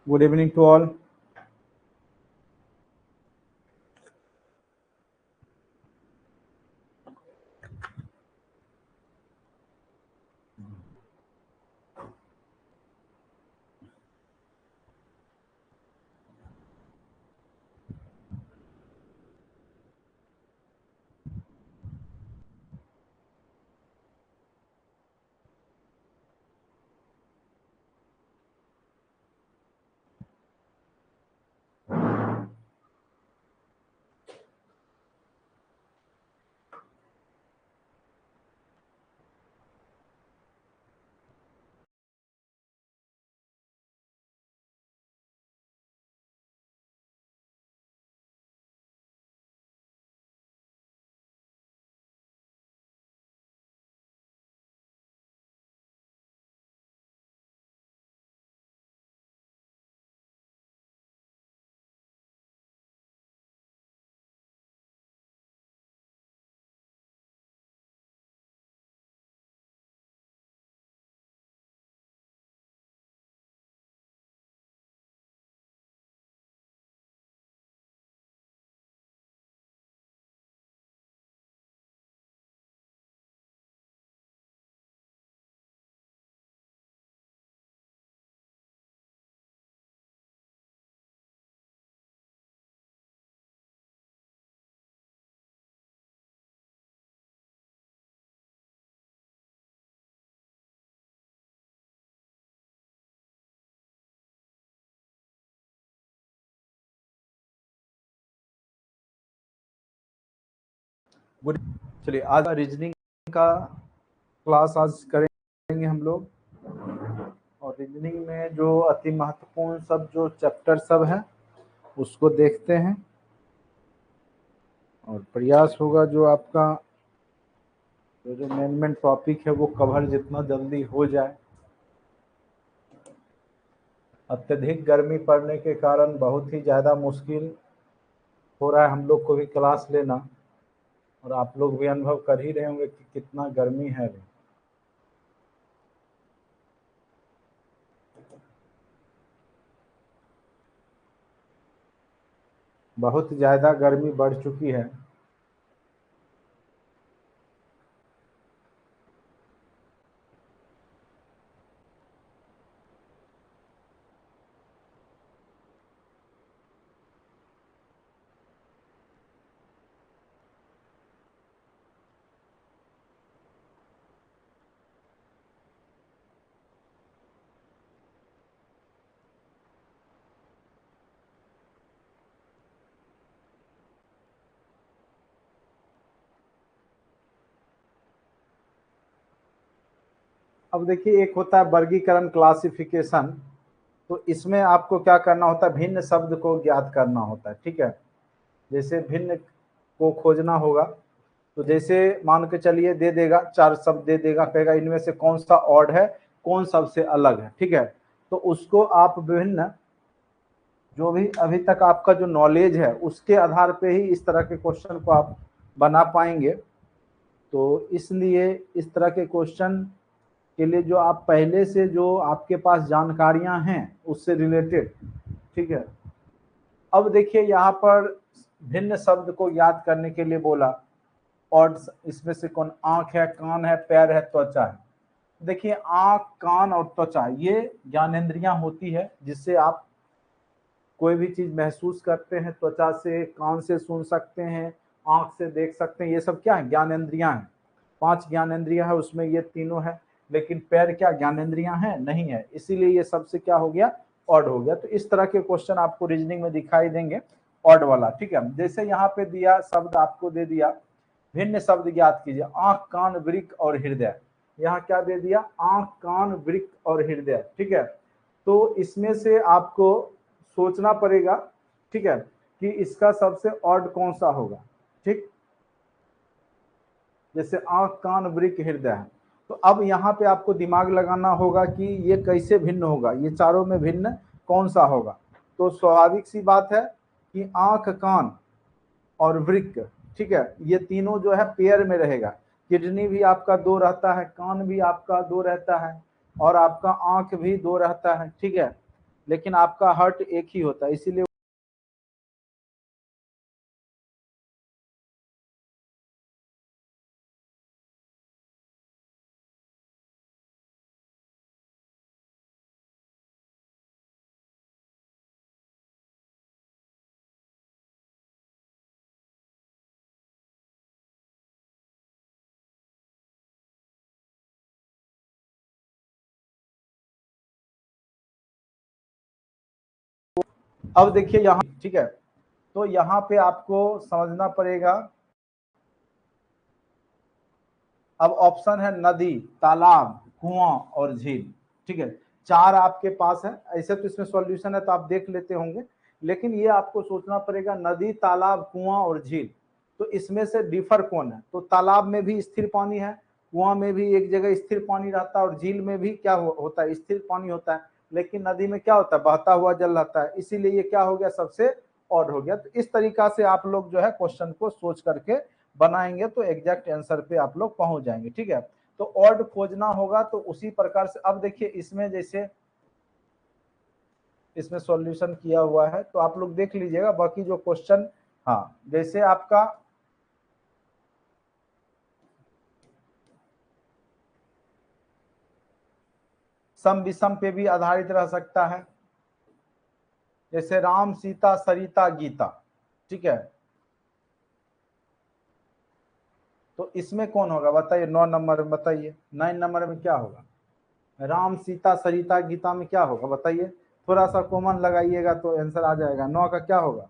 Good evening to all. Good. चलिए आज reasoning का क्लास आज करेंगे हम लोग, और रीजनिंग में जो अति महत्वपूर्ण सब जो चैप्टर सब हैं उसको देखते हैं, और प्रयास होगा जो आपका जो मेन टॉपिक है वो कवर जितना जल्दी हो जाए। अत्यधिक गर्मी पड़ने के कारण बहुत ही ज़्यादा मुश्किल हो रहा है हम लोग को भी क्लास लेना, और आप लोग भी अनुभव कर ही रहे होंगे कि कितना गर्मी है अभी। बहुत ज़्यादा गर्मी बढ़ चुकी है। अब देखिए, एक होता है वर्गीकरण क्लासिफिकेशन, तो इसमें आपको क्या करना होता है, भिन्न शब्द को ज्ञात करना होता है। ठीक है, जैसे भिन्न को खोजना होगा, तो जैसे मान के चलिए दे देगा, चार शब्द दे देगा, कहेगा इनमें से कौन सा ऑड है, कौन सबसे अलग है। ठीक है, तो उसको आप विभिन्न जो भी अभी तक आपका जो नॉलेज है उसके आधार पे ही इस तरह के क्वेश्चन को आप बना पाएंगे। तो इसलिए इस तरह के क्वेश्चन के लिए जो आप पहले से जो आपके पास जानकारियां हैं उससे रिलेटेड, ठीक है। अब देखिए यहाँ पर भिन्न शब्द को याद करने के लिए बोला, और इसमें से कौन, आंख है, कान है, पैर है, त्वचा है। देखिए आंख, कान और त्वचा ये ज्ञानेंद्रियां होती है जिससे आप कोई भी चीज महसूस करते हैं। त्वचा से, कान से सुन सकते हैं, आंख से देख सकते हैं, ये सब क्या है, ज्ञानेंद्रियां हैं। 5 ज्ञानेंद्रियां है, उसमें ये तीनों है। लेकिन पैर क्या ज्ञानेंद्रियां हैं? नहीं है, इसीलिए ये सबसे क्या हो गया, ऑड हो गया। तो इस तरह के क्वेश्चन आपको रीजनिंग में दिखाई देंगे, ऑड वाला। ठीक है, जैसे यहाँ पे दिया शब्द आपको दे दिया, भिन्न शब्द ज्ञात कीजिए, आंख, कान, वृक्क और हृदय। यहाँ क्या दे दिया, आंख, कान, वृक्क और हृदय। ठीक है, तो इसमें से आपको सोचना पड़ेगा, ठीक है, कि इसका सबसे ऑड कौन सा होगा। ठीक, जैसे आंख, कान, वृक्क, हृदय है, तो अब यहाँ पे आपको दिमाग लगाना होगा कि ये कैसे भिन्न होगा, ये चारों में भिन्न कौन सा होगा। तो स्वाभाविक सी बात है कि आंख, कान और वृक्क, ठीक है, ये तीनों जो है पेयर में रहेगा। किडनी भी आपका 2 रहता है, कान भी आपका 2 रहता है, और आपका आंख भी 2 रहता है। ठीक है, लेकिन आपका हर्ट एक ही होता है, इसीलिए अब देखिए यहाँ, ठीक है, तो यहाँ पे आपको समझना पड़ेगा। अब ऑप्शन है नदी, तालाब, कुआं और झील, ठीक है, चार आपके पास है। ऐसे तो इसमें सॉल्यूशन है तो आप देख लेते होंगे, लेकिन ये आपको सोचना पड़ेगा नदी, तालाब, कुआं और झील, तो इसमें से डिफर कौन है। तो तालाब में भी स्थिर पानी है, कुआं में भी एक जगह स्थिर पानी रहता है, और झील में भी क्या होता है, स्थिर पानी होता है। लेकिन नदी में क्या होता है, बहता हुआ जल रहता है, इसीलिए ये क्या हो गया, सबसे ऑड हो गया। तो इस तरीका से आप लोग जो है क्वेश्चन को सोच करके बनाएंगे तो एग्जैक्ट आंसर पे आप लोग पहुंच जाएंगे, ठीक है। तो ऑड खोजना होगा तो उसी प्रकार से, अब देखिए इसमें जैसे इसमें सॉल्यूशन किया हुआ है तो आप लोग देख लीजिएगा बाकी जो क्वेश्चन। हाँ, जैसे आपका सम विषम पे भी आधारित रह सकता है, जैसे राम सीता सरिता गीता, ठीक है। तो इसमें कौन होगा बताइए, 9 नंबर में बताइए, 9 नंबर में क्या होगा, राम सीता सरिता गीता में क्या होगा बताइए। थोड़ा सा कॉमन लगाइएगा तो आंसर आ जाएगा। 9 का क्या होगा,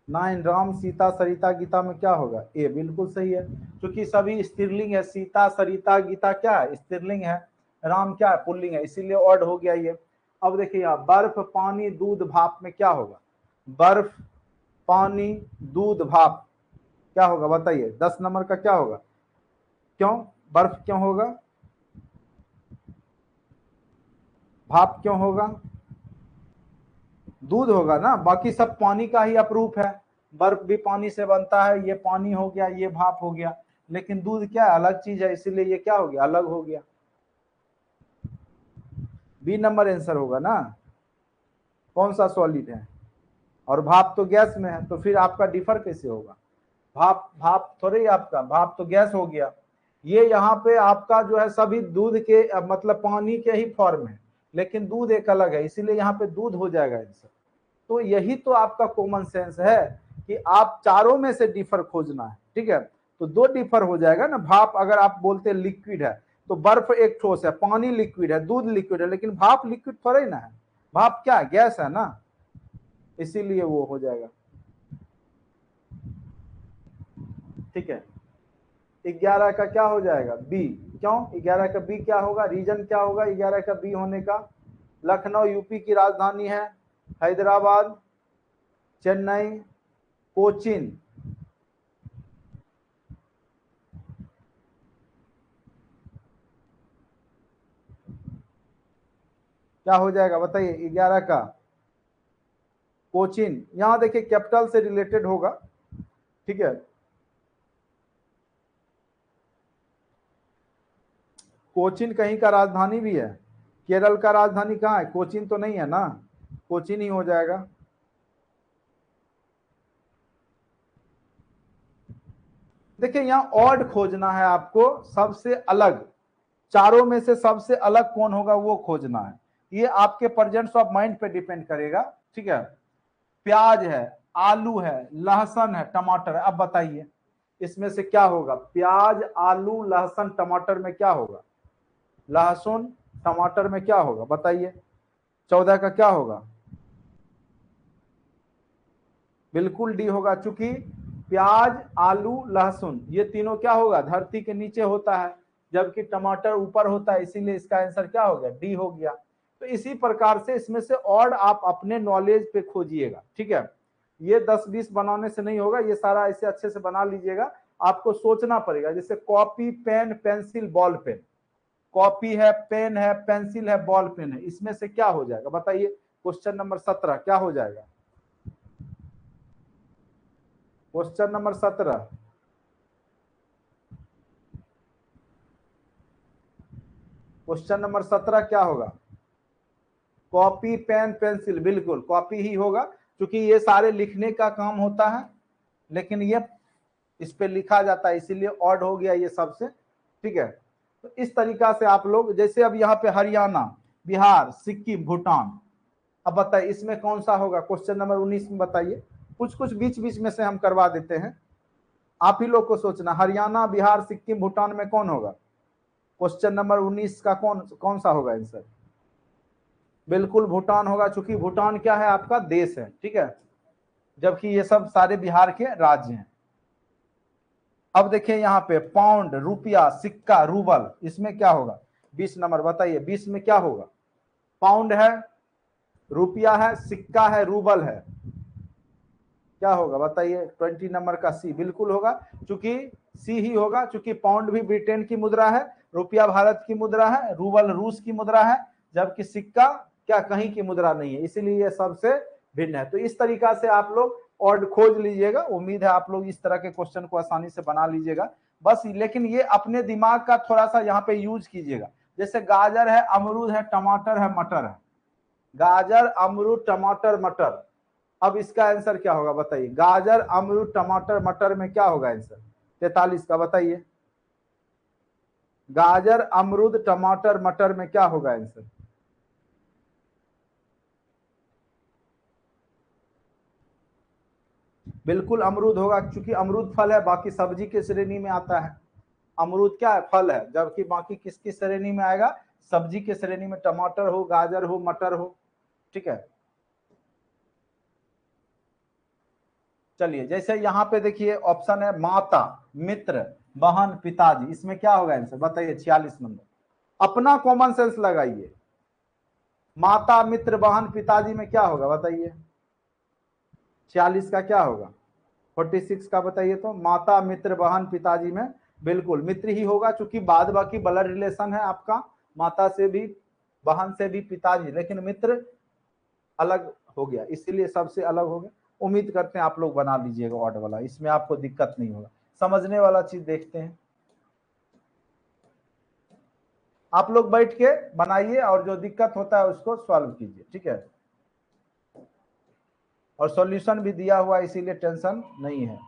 9 राम सीता सरिता गीता में क्या होगा, ए बिल्कुल सही है, क्योंकि सभी स्त्रीलिंग है। सीता सरिता गीता क्या है, स्त्रीलिंग है। राम क्या है, पुल्लिंग है, इसीलिए ऑड हो गया ये। अब देखिए यहाँ बर्फ पानी दूध भाप में क्या होगा, बर्फ पानी दूध भाप क्या होगा बताइए। 10 नंबर का क्या होगा, क्यों बर्फ क्यों होगा, भाप क्यों होगा, दूध होगा ना, बाकी सब पानी का ही अपरूप है। बर्फ भी पानी से बनता है, ये पानी हो गया, ये भाप हो गया, लेकिन दूध क्या है, अलग चीज है, इसीलिए ये क्या हो गया, अलग हो गया। बी नंबर आंसर होगा ना, कौन सा सॉलिड है, और भाप तो गैस में है, तो फिर आपका डिफर कैसे होगा। भाप भाप थोड़े ही आपका, भाप तो गैस हो गया। ये यहाँ पे आपका जो है सभी दूध के मतलब पानी के ही फॉर्म है, लेकिन दूध एक अलग है, इसीलिए यहाँ पे दूध हो जाएगा आंसर। तो यही तो आपका कॉमन सेंस है कि आप चारों में से डिफर खोजना है, ठीक है। तो दो डिफर हो जाएगा ना, भाप अगर आप बोलते लिक्विड है तो बर्फ एक ठोस है, पानी लिक्विड है, दूध लिक्विड है, लेकिन भाप लिक्विड थोड़ा ही ना है, भाप क्या है, गैस है ना, इसीलिए वो हो जाएगा, ठीक है। 11 का क्या हो जाएगा, बी। क्यों 11 का बी क्या होगा, रीजन क्या होगा 11 का बी होने का। लखनऊ यूपी की राजधानी है, हैदराबाद, चेन्नई, कोचिन, क्या हो जाएगा बताइए 11 का, कोचिन। यहां देखिए कैपिटल से रिलेटेड होगा, ठीक है। कोचिन कहीं का राजधानी भी है, केरल का राजधानी कहाँ है, कोचिन तो नहीं है ना, कोचिन ही हो जाएगा। देखिए यहाँ ऑड खोजना है आपको, सबसे अलग, चारों में से सबसे अलग कौन होगा वो खोजना है। ये आपके प्रेजेंस ऑफ माइंड पे डिपेंड करेगा, ठीक है। प्याज है, आलू है, लहसुन है, टमाटर है, अब बताइए इसमें से क्या होगा, प्याज आलू लहसुन टमाटर में क्या होगा, लहसुन टमाटर में क्या होगा बताइए। 14 का क्या होगा, बिल्कुल डी होगा, चूंकि प्याज आलू लहसुन ये तीनों क्या होगा, धरती के नीचे होता है, जबकि टमाटर ऊपर होता है, इसीलिए इसका आंसर क्या हो गया, डी हो गया। तो इसी प्रकार से इसमें से और आप अपने नॉलेज पे खोजिएगा, ठीक है। ये 10-20 बनाने से नहीं होगा, ये सारा ऐसे अच्छे से बना लीजिएगा। आपको सोचना पड़ेगा, जैसे copy pen pencil ball pen, copy है, पेन है, पेंसिल है, बॉल पेन है, इसमें से क्या हो जाएगा बताइए। क्वेश्चन नंबर 17 क्या हो जाएगा, क्वेश्चन नंबर 17, क्वेश्चन नंबर 17 क्या होगा, कॉपी पेन पेंसिल, बिल्कुल कॉपी ही होगा क्योंकि ये सारे लिखने का काम होता है, लेकिन ये इस पे लिखा जाता है इसीलिए ऑड हो गया ये सबसे। ठीक है, तो इस तरीका से आप लोग, जैसे अब यहाँ पे हरियाणा, बिहार, सिक्किम, भूटान, अब बताइए इसमें कौन सा होगा? क्वेश्चन नंबर 19 में बताइए। कुछ कुछ बीच बीच में से हम करवा देते हैं, आप ही लोग को सोचना, हरियाणा, बिहार, सिक्किम, भूटान में कौन होगा? क्वेश्चन नंबर 19 का कौन कौन सा होगा आंसर? बिल्कुल भूटान होगा, चूंकि भूटान क्या है? आपका देश है। ठीक है, जबकि ये सब सारे बिहार के राज्य हैं। अब देखिए यहाँ पे पाउंड, रुपया, सिक्का, रूबल, इसमें क्या होगा? 20 नंबर बताइए, 20 में क्या होगा? पाउंड है, रुपया है, सिक्का है, रूबल है, क्या होगा बताइए? 20 नंबर का सी बिल्कुल होगा, चूंकि सी ही होगा, चूंकि पाउंड भी ब्रिटेन की मुद्रा है, रुपया भारत की मुद्रा है, रूबल रूस की मुद्रा है, जबकि सिक्का क्या कहीं की मुद्रा नहीं है, इसीलिए ये सबसे भिन्न है। तो इस तरीका से आप लोग ऑड खोज लीजिएगा। उम्मीद है आप लोग इस तरह के क्वेश्चन को आसानी से बना लीजिएगा बस, लेकिन ये अपने दिमाग का थोड़ा सा यहाँ पे यूज कीजिएगा। जैसे गाजर है, अमरूद है, टमाटर है, मटर है, गाजर, अमरूद, टमाटर, मटर, अब इसका आंसर क्या होगा बताइए? गाजर, अमरूद, टमाटर, मटर में क्या होगा आंसर? 43 का बताइए, गाजर, अमरूद, टमाटर, मटर में क्या होगा आंसर? बिल्कुल अमरूद होगा, क्योंकि अमरूद फल है, बाकी सब्जी के श्रेणी में आता है। अमरूद क्या है? फल है, जबकि बाकी किसकी श्रेणी में आएगा? सब्जी के श्रेणी में, टमाटर हो, गाजर हो, मटर हो। ठीक है, चलिए जैसे यहाँ पे देखिए ऑप्शन है माता, मित्र, बहन, पिताजी, इसमें क्या होगा आंसर बताइए? 46 नंबर। अपना कॉमन सेंस लगाइए, माता, मित्र, बहन, पिताजी में क्या होगा बताइए? 46 का क्या होगा? 46 का बताइए तो। माता, मित्र, बहन, पिताजी में बिल्कुल मित्र ही होगा, चूंकि बाद बाकी ब्लड रिलेशन है आपका, माता से भी, बहन से भी, पिताजी, लेकिन मित्र अलग हो गया, इसीलिए सबसे अलग हो गया। उम्मीद करते हैं आप लोग बना लीजिएगा ऑड वाला, इसमें आपको दिक्कत नहीं होगा। समझने वाला चीज देखते हैं, आप लोग बैठ के बनाइए और जो दिक्कत होता है उसको सॉल्व कीजिए। ठीक है, और सॉल्यूशन भी दिया हुआ है, इसीलिए टेंशन नहीं है।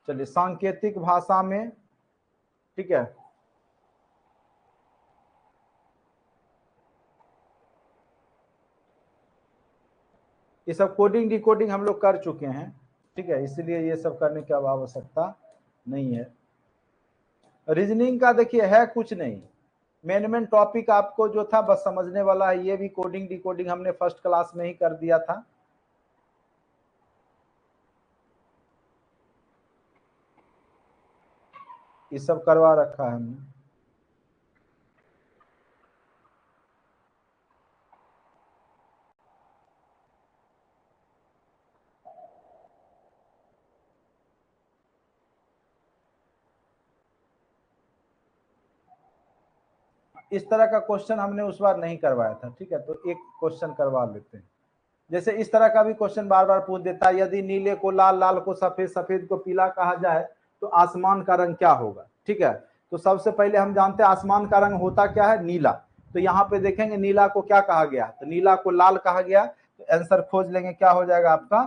चलिए सांकेतिक भाषा में, ठीक है, ये सब कोडिंग डिकोडिंग हम लोग कर चुके हैं। ठीक है, इसलिए ये सब करने की अब आवश्यकता नहीं है। रीजनिंग का देखिए है कुछ नहीं, मेन टॉपिक आपको जो था बस समझने वाला है। ये भी कोडिंग डिकोडिंग हमने फर्स्ट क्लास में ही कर दिया था। ये सब करवा रखा है हमने। इस तरह का क्वेश्चन हमने उस बार नहीं करवाया था। ठीक है, तो एक क्वेश्चन करवा लेते हैं। जैसे इस तरह का भी क्वेश्चन बार बार पूछ देता है, यदि नीले को लाल, लाल को सफेद, सफेद को पीला कहा जाए तो आसमान का रंग क्या होगा? ठीक है, तो सबसे पहले हम जानते हैं आसमान का रंग होता क्या है? नीला। तो यहाँ पे देखेंगे नीला को क्या कहा गया, तो नीला को लाल कहा गया, तो आंसर खोज लेंगे, क्या हो जाएगा आपका?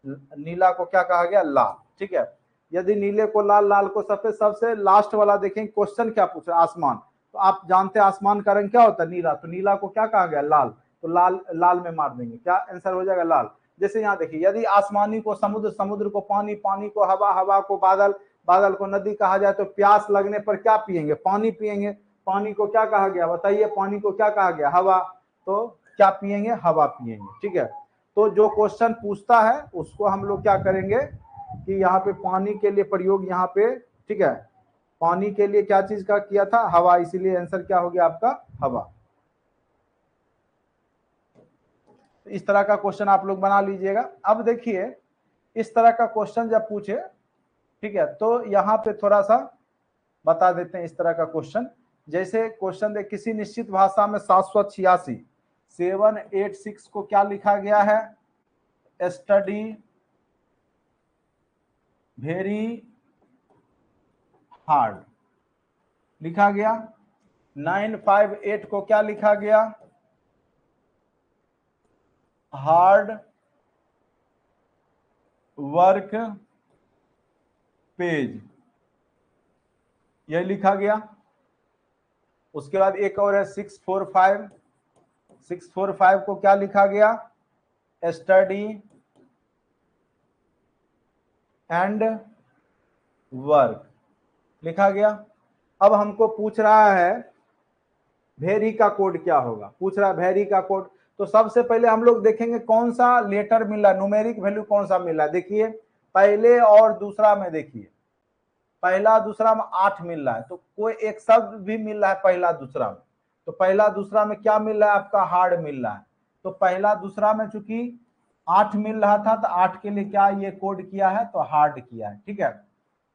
नीला को क्या कहा गया? लाल। ठीक है, यदि नीले को लाल, लाल को सफेद, सबसे लास्ट वाला देखेंगे क्वेश्चन क्या पूछ रहा है? आसमान। तो आप जानते हैं आसमान का रंग क्या होता है? नीला, तो नीला को क्या कहा गया? लाल, तो लाल, लाल में मार देंगे, क्या आंसर हो जाएगा? लाल। जैसे यहाँ देखिए, यदि आसमानी को समुद्र, समुद्र को पानी, पानी को हवा, हवा को बादल, बादल को नदी कहा जाए तो प्यास लगने पर क्या पिएंगे? पानी पिएंगे। पानी को क्या कहा गया बताइए? पानी को क्या कहा गया? हवा। तो क्या पिएंगे? हवा पिएंगे। ठीक है, तो जो क्वेश्चन पूछता है उसको हम लोग क्या करेंगे कि यहाँ पे पानी के लिए प्रयोग, यहाँ पे, ठीक है, पानी के लिए क्या चीज का किया था? हवा, इसीलिए आंसर क्या हो गया आपका? हवा। इस तरह का क्वेश्चन आप लोग बना लीजिएगा। अब देखिए इस तरह का क्वेश्चन जब पूछे, ठीक है, तो यहाँ पे थोड़ा सा बता देते हैं इस तरह का क्वेश्चन। जैसे क्वेश्चन दे, किसी निश्चित भाषा में 786, 786 को क्या लिखा गया है? स्टडी वेरी हार्ड लिखा गया। 958 को क्या लिखा गया? हार्ड वर्क पेज, यह लिखा गया। उसके बाद एक और है 645, 645 को क्या लिखा गया, स्टडी एंड वर्क लिखा गया। अब हमको पूछ रहा है वेरी का कोड क्या होगा, पूछ रहा है वेरी का कोड। तो सबसे पहले हम लोग देखेंगे कौन सा लेटर मिला, न्यूमेरिक वैल्यू कौन सा मिला। देखिए पहले और दूसरा में, देखिए पहला दूसरा में 8 मिल रहा है, तो कोई एक शब्द भी मिल रहा है पहला दूसरा में। तो पहला दूसरा में क्या मिल रहा है, आपका हार्ड मिल रहा है। तो पहला दूसरा में चूंकि 8 मिल रहा था, तो 8 के लिए क्या ये कोड किया है, तो हार्ड किया है, ठीक है।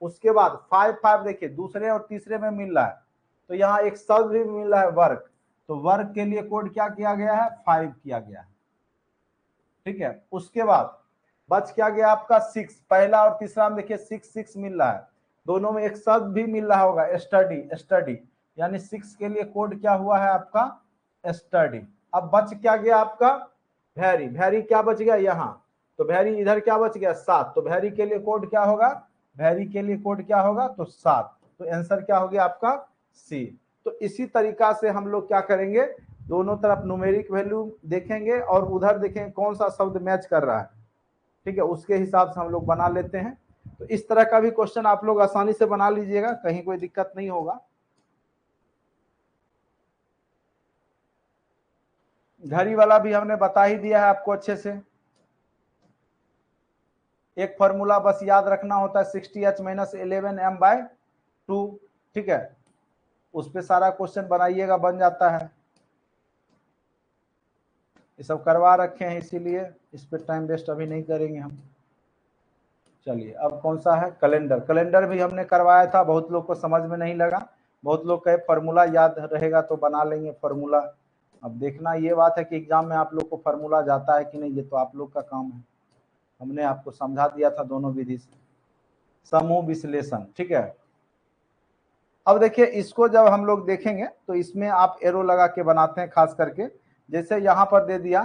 उसके बाद 5 देखिए दूसरे और तीसरे में मिल रहा है, तो यहाँ एक शब्द भी मिल रहा है वर्क, तो वर्क के लिए कोड क्या किया गया है, 5 किया गया है, ठीक है। उसके बाद बच क्या गया आपका 6, पहला और तीसरा में देखिए 6 मिल रहा है, दोनों में एक शब्द भी मिल रहा होगा स्टडी, स्टडी, यानी 6 के लिए कोड क्या हुआ है आपका, स्टडी। अब बच क्या गया आपका वेरी, वेरी क्या बच गया यहाँ, तो वेरी इधर क्या बच गया 7, तो वेरी के लिए कोड क्या होगा, वेरी के लिए कोड क्या होगा, तो 7। तो आंसर क्या हो गया आपका सी। तो इसी तरीका से हम लोग क्या करेंगे, दोनों तरफ न्यूमेरिक वैल्यू देखेंगे और उधर देखेंगे कौन सा शब्द मैच कर रहा है, ठीक है, उसके हिसाब से हम लोग बना लेते हैं। तो इस तरह का भी क्वेश्चन आप लोग आसानी से बना लीजिएगा, कहीं कोई दिक्कत नहीं होगा। घड़ी वाला भी हमने बता ही दिया है आपको अच्छे से। एक फॉर्मूला बस याद रखना होता है 60h - 11m/2, ठीक है, उस पे सारा क्वेश्चन बनाइएगा, बन जाता है। ये सब करवा रखे हैं, इसीलिए इस पे टाइम वेस्ट अभी नहीं करेंगे हम। चलिए अब कौन सा है, कैलेंडर। कैलेंडर भी हमने करवाया था, बहुत लोग को समझ में नहीं लगा, बहुत लोग कहे फार्मूला याद रहेगा तो बना लेंगे फार्मूला। अब देखना ये बात है कि एग्जाम में आप लोग को फार्मूला जाता है कि नहीं, ये तो आप लोग का काम है। हमने आपको समझा दिया था दोनों विधि से। समूह विश्लेषण, ठीक है। अब देखिए इसको जब हम लोग देखेंगे तो इसमें आप एरो लगा के बनाते हैं, खास करके जैसे यहाँ पर दे दिया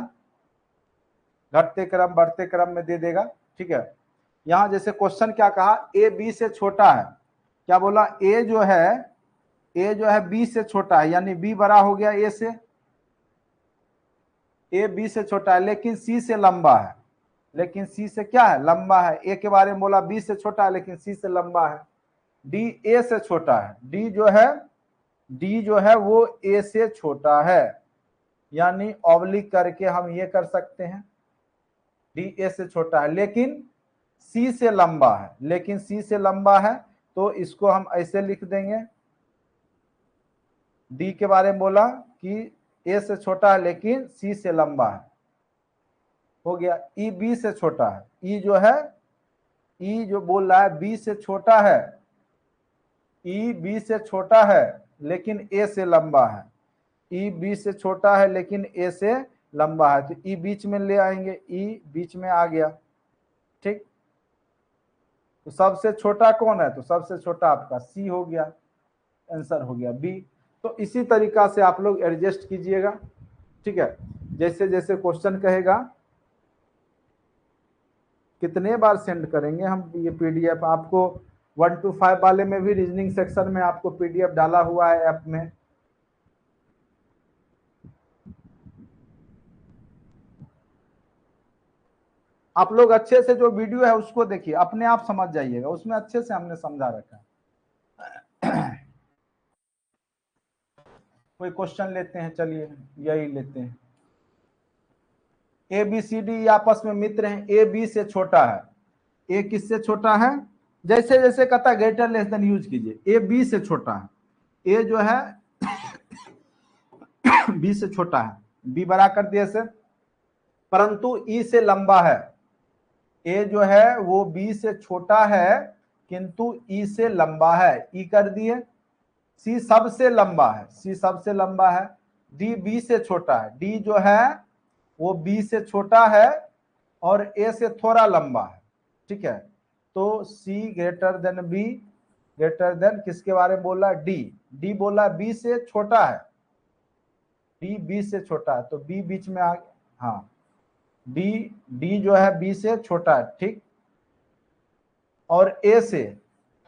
घटते क्रम बढ़ते क्रम में दे देगा, ठीक है। यहाँ जैसे क्वेश्चन क्या कहा, ए बी से छोटा है, क्या बोला, ए जो है बी से छोटा है, यानी बी बड़ा हो गया ए से, ए बी से छोटा है लेकिन सी से लंबा है, लेकिन सी से क्या है, लंबा है। ए के बारे में बोला बी से छोटा है लेकिन सी से लंबा है। डी ए से छोटा है, डी जो है वो ए से छोटा है, यानी ऑब्लिक करके हम ये कर सकते हैं, डी ए से छोटा है लेकिन सी से लंबा है, लेकिन सी से लंबा है, तो इसको हम ऐसे लिख देंगे। डी के बारे में बोला कि ए से छोटा है लेकिन सी से लंबा है, हो गया। ई बी से छोटा है, ई जो बोल रहा है बी से छोटा है, ई बी से छोटा है लेकिन ए से लंबा है, ई बी से छोटा है लेकिन ए से लंबा है, तो ई बीच में ले आएंगे, ई बीच में आ गया, ठीक। तो सबसे छोटा कौन है, तो सबसे छोटा आपका सी हो गया, आंसर हो गया बी। तो इसी तरीका से आप लोग एडजस्ट कीजिएगा, ठीक है। जैसे जैसे क्वेश्चन कहेगा, कितने बार सेंड करेंगे हम ये पीडीएफ आपको, 1 to 5 वाले में भी रीजनिंग सेक्शन में आपको पीडीएफ डाला हुआ है ऐप में। आप लोग अच्छे से जो वीडियो है उसको देखिए, अपने आप समझ जाइएगा, उसमें अच्छे से हमने समझा रखा है। कोई क्वेश्चन लेते हैं, चलिए यही लेते हैं। ए बी सी डी आपस में मित्र हैं, ए बी से छोटा है, ए किससे छोटा है, जैसे जैसे कहता है ग्रेटर लेस देन यूज कीजिए, ए बी से छोटा है, ए जो है बी से छोटा है, बी बड़ा कर दिए से, परंतु ई से लंबा है। ए जो है वो बी से छोटा है किंतु ई से लंबा है, ई कर दिए। सी सबसे लंबा है, सी सबसे लंबा है। डी बी से छोटा है, डी जो है वो बी से छोटा है और ए से थोड़ा लंबा है, ठीक है। तो C greater than B, greater than किसके बारे में बोला, डी, डी बोला बी से छोटा है, डी बी से छोटा है, तो बी बीच में आ गया, हाँ डी डी जो है बी से छोटा है, ठीक, और ए से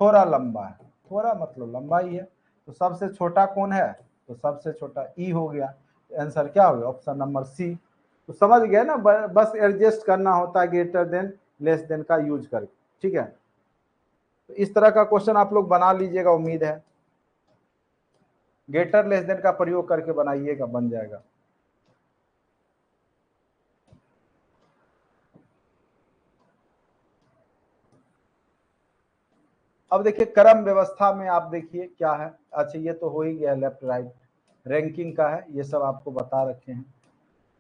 थोड़ा लंबा है, थोड़ा मतलब लंबा ही है, तो सबसे छोटा कौन है, तो सबसे छोटा ई हो गया। आंसर क्या हो गया, ऑप्शन नंबर सी। तो समझ गए ना, बस एडजस्ट करना होता है ग्रेटर देन लेस देन का यूज करके, ठीक है। तो इस तरह का क्वेश्चन आप लोग बना लीजिएगा, उम्मीद है ग्रेटर लेस देन का प्रयोग करके बनाइएगा, बन जाएगा। अब देखिए क्रम व्यवस्था में आप देखिए क्या है। अच्छा ये तो हो ही गया, लेफ्ट राइट रैंकिंग का है, ये सब आपको बता रखे हैं,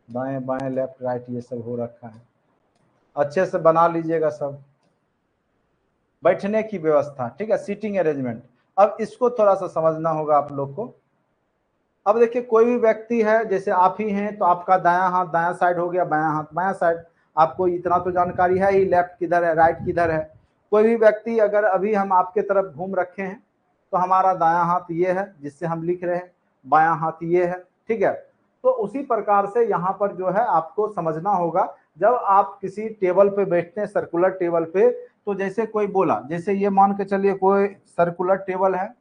दाएं बाएं लेफ्ट राइट ये सब हो रखा है, अच्छे से बना लीजिएगा सब। बैठने की व्यवस्था, ठीक है, सीटिंग अरेंजमेंट। अब इसको थोड़ा सा समझना होगा आप लोग को। अब देखिए कोई भी व्यक्ति है, जैसे आप ही हैं, तो आपका दायां हाथ दायां साइड हो गया, बायां हाथ बायां साइड, आपको इतना तो जानकारी है ही, लेफ्ट किधर है राइट किधर है। कोई भी व्यक्ति अगर अभी हम आपके तरफ घूम रखे हैं, तो हमारा दायां हाथ ये है जिससे हम लिख रहे हैं, बायां हाथ ये है, ठीक है। तो उसी प्रकार से यहाँ पर जो है आपको समझना होगा, जब आप किसी टेबल पे बैठते हैं, सर्कुलर टेबल पे, तो जैसे कोई बोला, जैसे ये मान के चलिए कोई सर्कुलर टेबल है,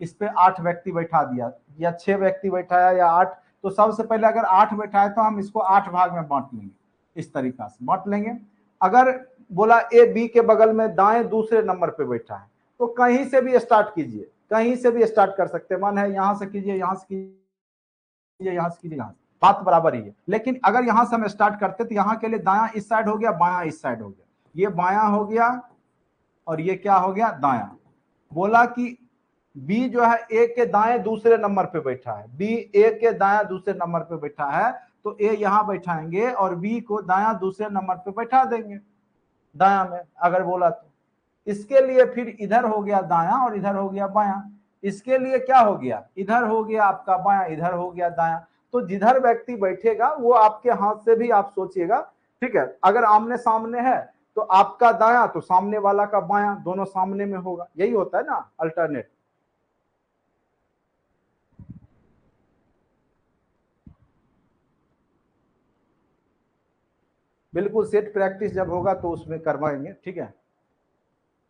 इस पे 8 व्यक्ति बैठा दिया या 6 व्यक्ति बैठाया या 8, तो सबसे पहले अगर 8 बैठा है तो हम इसको 8 भाग में बांट लेंगे, इस तरीका से बांट लेंगे। अगर बोला ए बी के बगल में दाएं दूसरे नंबर पे बैठा है, तो कहीं से भी स्टार्ट कीजिए, कहीं से भी स्टार्ट कर सकते हैं, मन है यहां से कीजिए, यहां से कीजिए, यहां से कीजिए, यहां से, बात बराबर ही है। लेकिन अगर यहां से हम स्टार्ट करते तो यहां के लिए दायां इस साइड हो गया, बायां इस साइड हो गया, ये बायां हो गया और ये क्या हो गया, दायां। बोला कि बी जो है ए के दाएं दूसरे नंबर पे बैठा है, बी ए के दाएं दूसरे नंबर पे बैठा है, तो ए यहां बैठाएंगे और बी को दायां दूसरे नंबर पे बैठा देंगे, दायां में अगर बोला तो। इसके लिए फिर इधर हो गया दायां और इधर हो गया बायां, इसके लिए क्या हो गया, इधर हो गया आपका बायां, इधर हो गया दायां। तो जिधर व्यक्ति बैठेगा वो आपके हाथ से भी आप सोचिएगा, ठीक है। अगर आमने सामने है तो आपका दायां तो सामने वाला का बायां, दोनों सामने में होगा, यही होता है ना अल्टरनेट। बिल्कुल सेट प्रैक्टिस जब होगा तो उसमें करवाएंगे, ठीक है।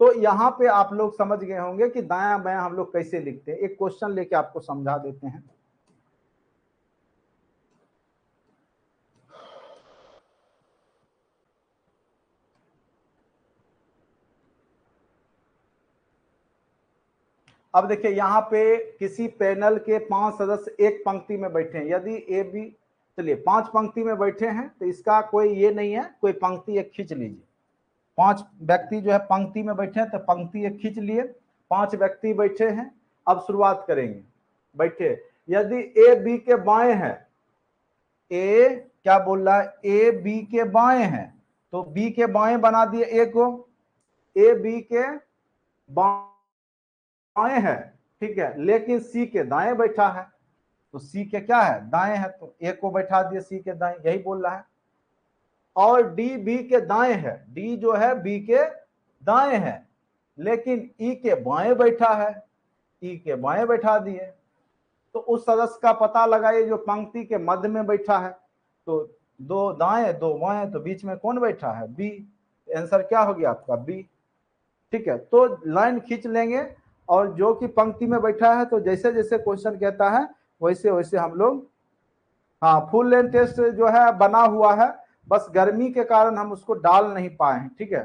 तो यहाँ पे आप लोग समझ गए होंगे कि दायां बायां हम लोग कैसे लिखते हैं। एक क्वेश्चन लेके आपको समझा देते हैं। अब देखिए यहाँ पे किसी पैनल के 5 सदस्य एक पंक्ति में बैठे हैं, यदि ए बी, चलिए 5 पंक्ति में बैठे हैं, तो इसका कोई ये नहीं है, कोई पंक्ति एक खींच लीजिए। 5 व्यक्ति जो है पंक्ति में बैठे हैं, तो पंक्ति एक खींच लिए, 5 व्यक्ति बैठे हैं। अब शुरुआत करेंगे, बैठे, यदि ए बी के बाएं है, ए क्या बोल रहा है, ए बी के बाएं है, तो बी के बाएं बना दिए ए को, ए बी के बाएं है, ठीक है, लेकिन सी के दाएं बैठा है, तो सी के क्या है, दाएं है, तो ए को बैठा दिए सी के दाएं, यही बोल रहा है। और डी बी के दाएं है, डी जो है बी के दाएं है, लेकिन ई के बाएं बैठा है, ई के बाएं बैठा दिए। तो उस सदस्य का पता लगाइए जो पंक्ति के मध्य में बैठा है, तो 2 दाएं 2 बाएं, तो बीच में कौन बैठा है, बी। आंसर क्या हो गया आपका, बी, ठीक है। तो लाइन खींच लेंगे, और जो कि पंक्ति में बैठा है, तो जैसे जैसे क्वेश्चन कहता है वैसे वैसे हम लोग, हाँ फुल लेंथ टेस्ट जो है बना हुआ है, बस गर्मी के कारण हम उसको डाल नहीं पाए हैं, ठीक है।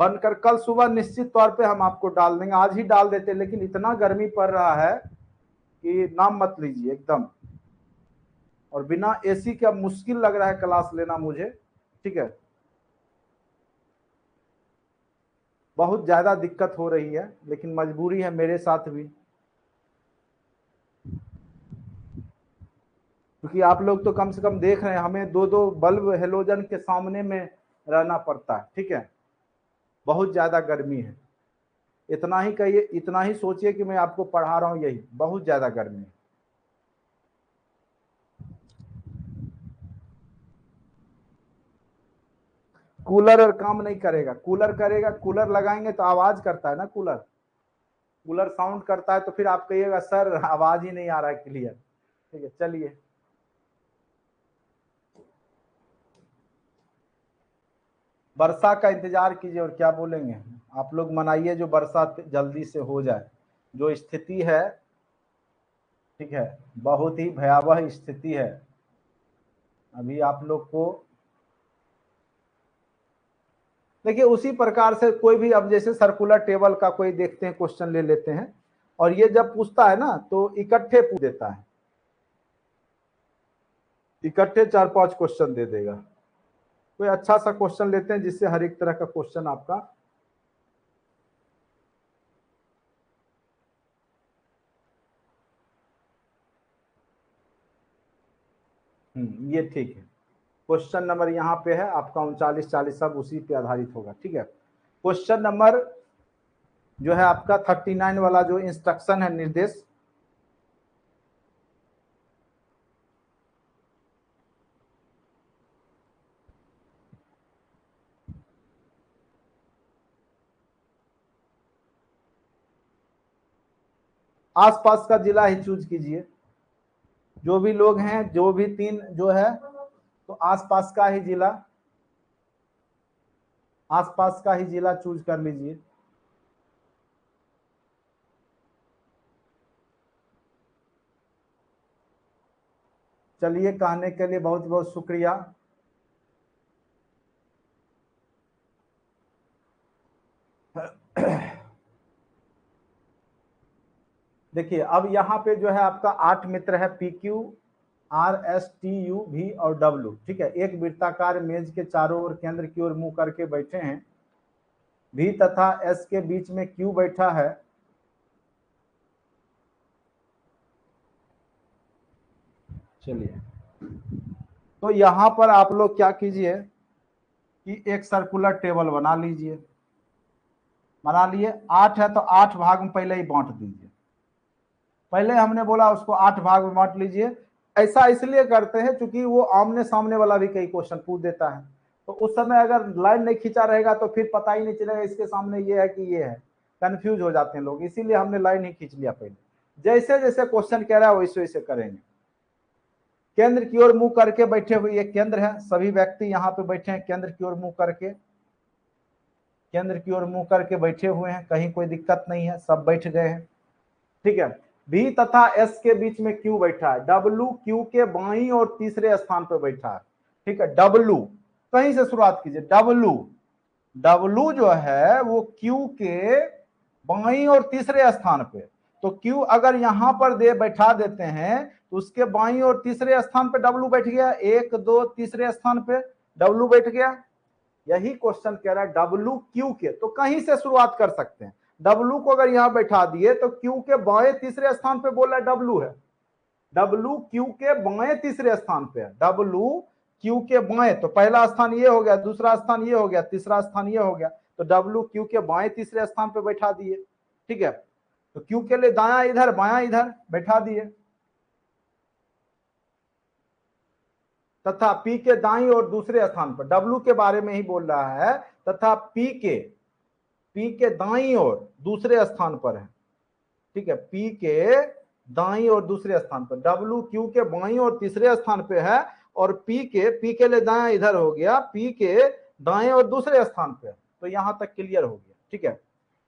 बनकर कल सुबह निश्चित तौर पे हम आपको डाल देंगे, आज ही डाल देते, लेकिन इतना गर्मी पड़ रहा है कि नाम मत लीजिए एकदम। और बिना एसी के अब मुश्किल लग रहा है क्लास लेना मुझे, ठीक है, बहुत ज्यादा दिक्कत हो रही है, लेकिन मजबूरी है मेरे साथ भी, क्योंकि आप लोग तो कम से कम देख रहे हैं, हमें 2-2 बल्ब हेलोजन के सामने में रहना पड़ता है, ठीक है, बहुत ज्यादा गर्मी है। इतना ही कहिए, इतना ही सोचिए कि मैं आपको पढ़ा रहा हूं, यही बहुत ज्यादा गर्मी है। कूलर और काम नहीं करेगा, कूलर करेगा, कूलर लगाएंगे तो आवाज करता है ना, कूलर कूलर साउंड करता है, तो फिर आप कहिएगा सर आवाज ही नहीं आ रहा है क्लियर, ठीक है। चलिए वर्षा का इंतजार कीजिए। और क्या बोलेंगे आप लोग, मनाइए जो वर्षा जल्दी से हो जाए। जो स्थिति है, ठीक है, बहुत ही भयावह स्थिति है। अभी आप लोग को देखिए उसी प्रकार से कोई भी, अब जैसे सर्कुलर टेबल का कोई देखते हैं क्वेश्चन ले लेते हैं, और ये जब पूछता है ना तो इकट्ठे पूछ देता है, इकट्ठे 4-5 क्वेश्चन दे देगा। कोई अच्छा सा क्वेश्चन लेते हैं जिससे हर एक तरह का क्वेश्चन आपका। ये ठीक है। क्वेश्चन नंबर यहाँ पे है आपका 39-40, सब उसी पे आधारित होगा। ठीक है, क्वेश्चन नंबर जो है आपका 39 वाला जो इंस्ट्रक्शन है, निर्देश, आसपास का जिला ही चूज कीजिए। जो भी लोग हैं, जो भी 3 जो है, तो आसपास का ही जिला, आसपास का ही जिला चूज कर लीजिए। चलिए, कहने के लिए बहुत बहुत शुक्रिया। देखिए अब यहाँ पे जो है आपका 8 मित्र है, PQ, RS, TU, V और W। ठीक है, एक वृत्ताकार मेज के चारों ओर केंद्र की ओर मुंह करके बैठे हैं। V तथा S के बीच में Q बैठा है। चलिए, तो यहाँ पर आप लोग क्या कीजिए कि एक सर्कुलर टेबल बना लीजिए। बना लिए, 8 है तो 8 भाग में पहले ही बांट दीजिए। पहले हमने बोला उसको 8 भाग में बांट लीजिए। ऐसा इसलिए करते हैं क्योंकि वो आमने सामने वाला भी कई क्वेश्चन पूछ देता है, तो उस समय अगर लाइन नहीं खींचा रहेगा तो फिर पता ही नहीं चलेगा इसके सामने ये है कि ये है, कंफ्यूज हो जाते हैं लोग। इसीलिए हमने लाइन ही खींच लिया पहले। जैसे जैसे क्वेश्चन कह रहा है वैसे वैसे करेंगे। केंद्र की ओर मुंह करके बैठे हुए, ये केंद्र है, सभी व्यक्ति यहाँ पे बैठे हैं केंद्र की ओर मुंह करके, केंद्र की ओर मुंह करके बैठे हुए हैं, कहीं कोई दिक्कत नहीं है, सब बैठ गए हैं। ठीक है, V तथा S के बीच में Q बैठा है। W Q के बाईं और तीसरे स्थान पर बैठा है। ठीक है, W कहीं से शुरुआत कीजिए। W जो है वो Q के बाईं और तीसरे स्थान पे, तो Q अगर यहां पर बैठा देते हैं तो उसके बाईं और तीसरे स्थान पे W बैठ गया। 1 2 तीसरे स्थान पे W बैठ गया। यही क्वेश्चन कह रहा है W Q के, तो कहीं से शुरुआत कर सकते हैं। W को अगर यहां बैठा दिए तो Q के बाएं तीसरे स्थान पे बोल रहा है W है। W Q के बाएं तीसरे स्थान पे है। W Q के बाएं, तो पहला स्थान ये हो गया, दूसरा स्थान ये हो गया, तीसरा स्थान ये हो गया, तो W Q के बाएं तीसरे स्थान पे बैठा दिए। ठीक है, तो Q के लिए दायां इधर बायां इधर बैठा दिए, तथा P के दाईं और दूसरे स्थान पर, W के बारे में ही बोल रहा है, तथा P के दाईं और दूसरे स्थान पर है। ठीक है, P के दाईं और दूसरे स्थान पर, W Q के बाईं और तीसरे स्थान पे है, और P के लिए दायां इधर हो गया, P के दाएं और दूसरे स्थान पे, तो यहां तक क्लियर हो गया। ठीक है,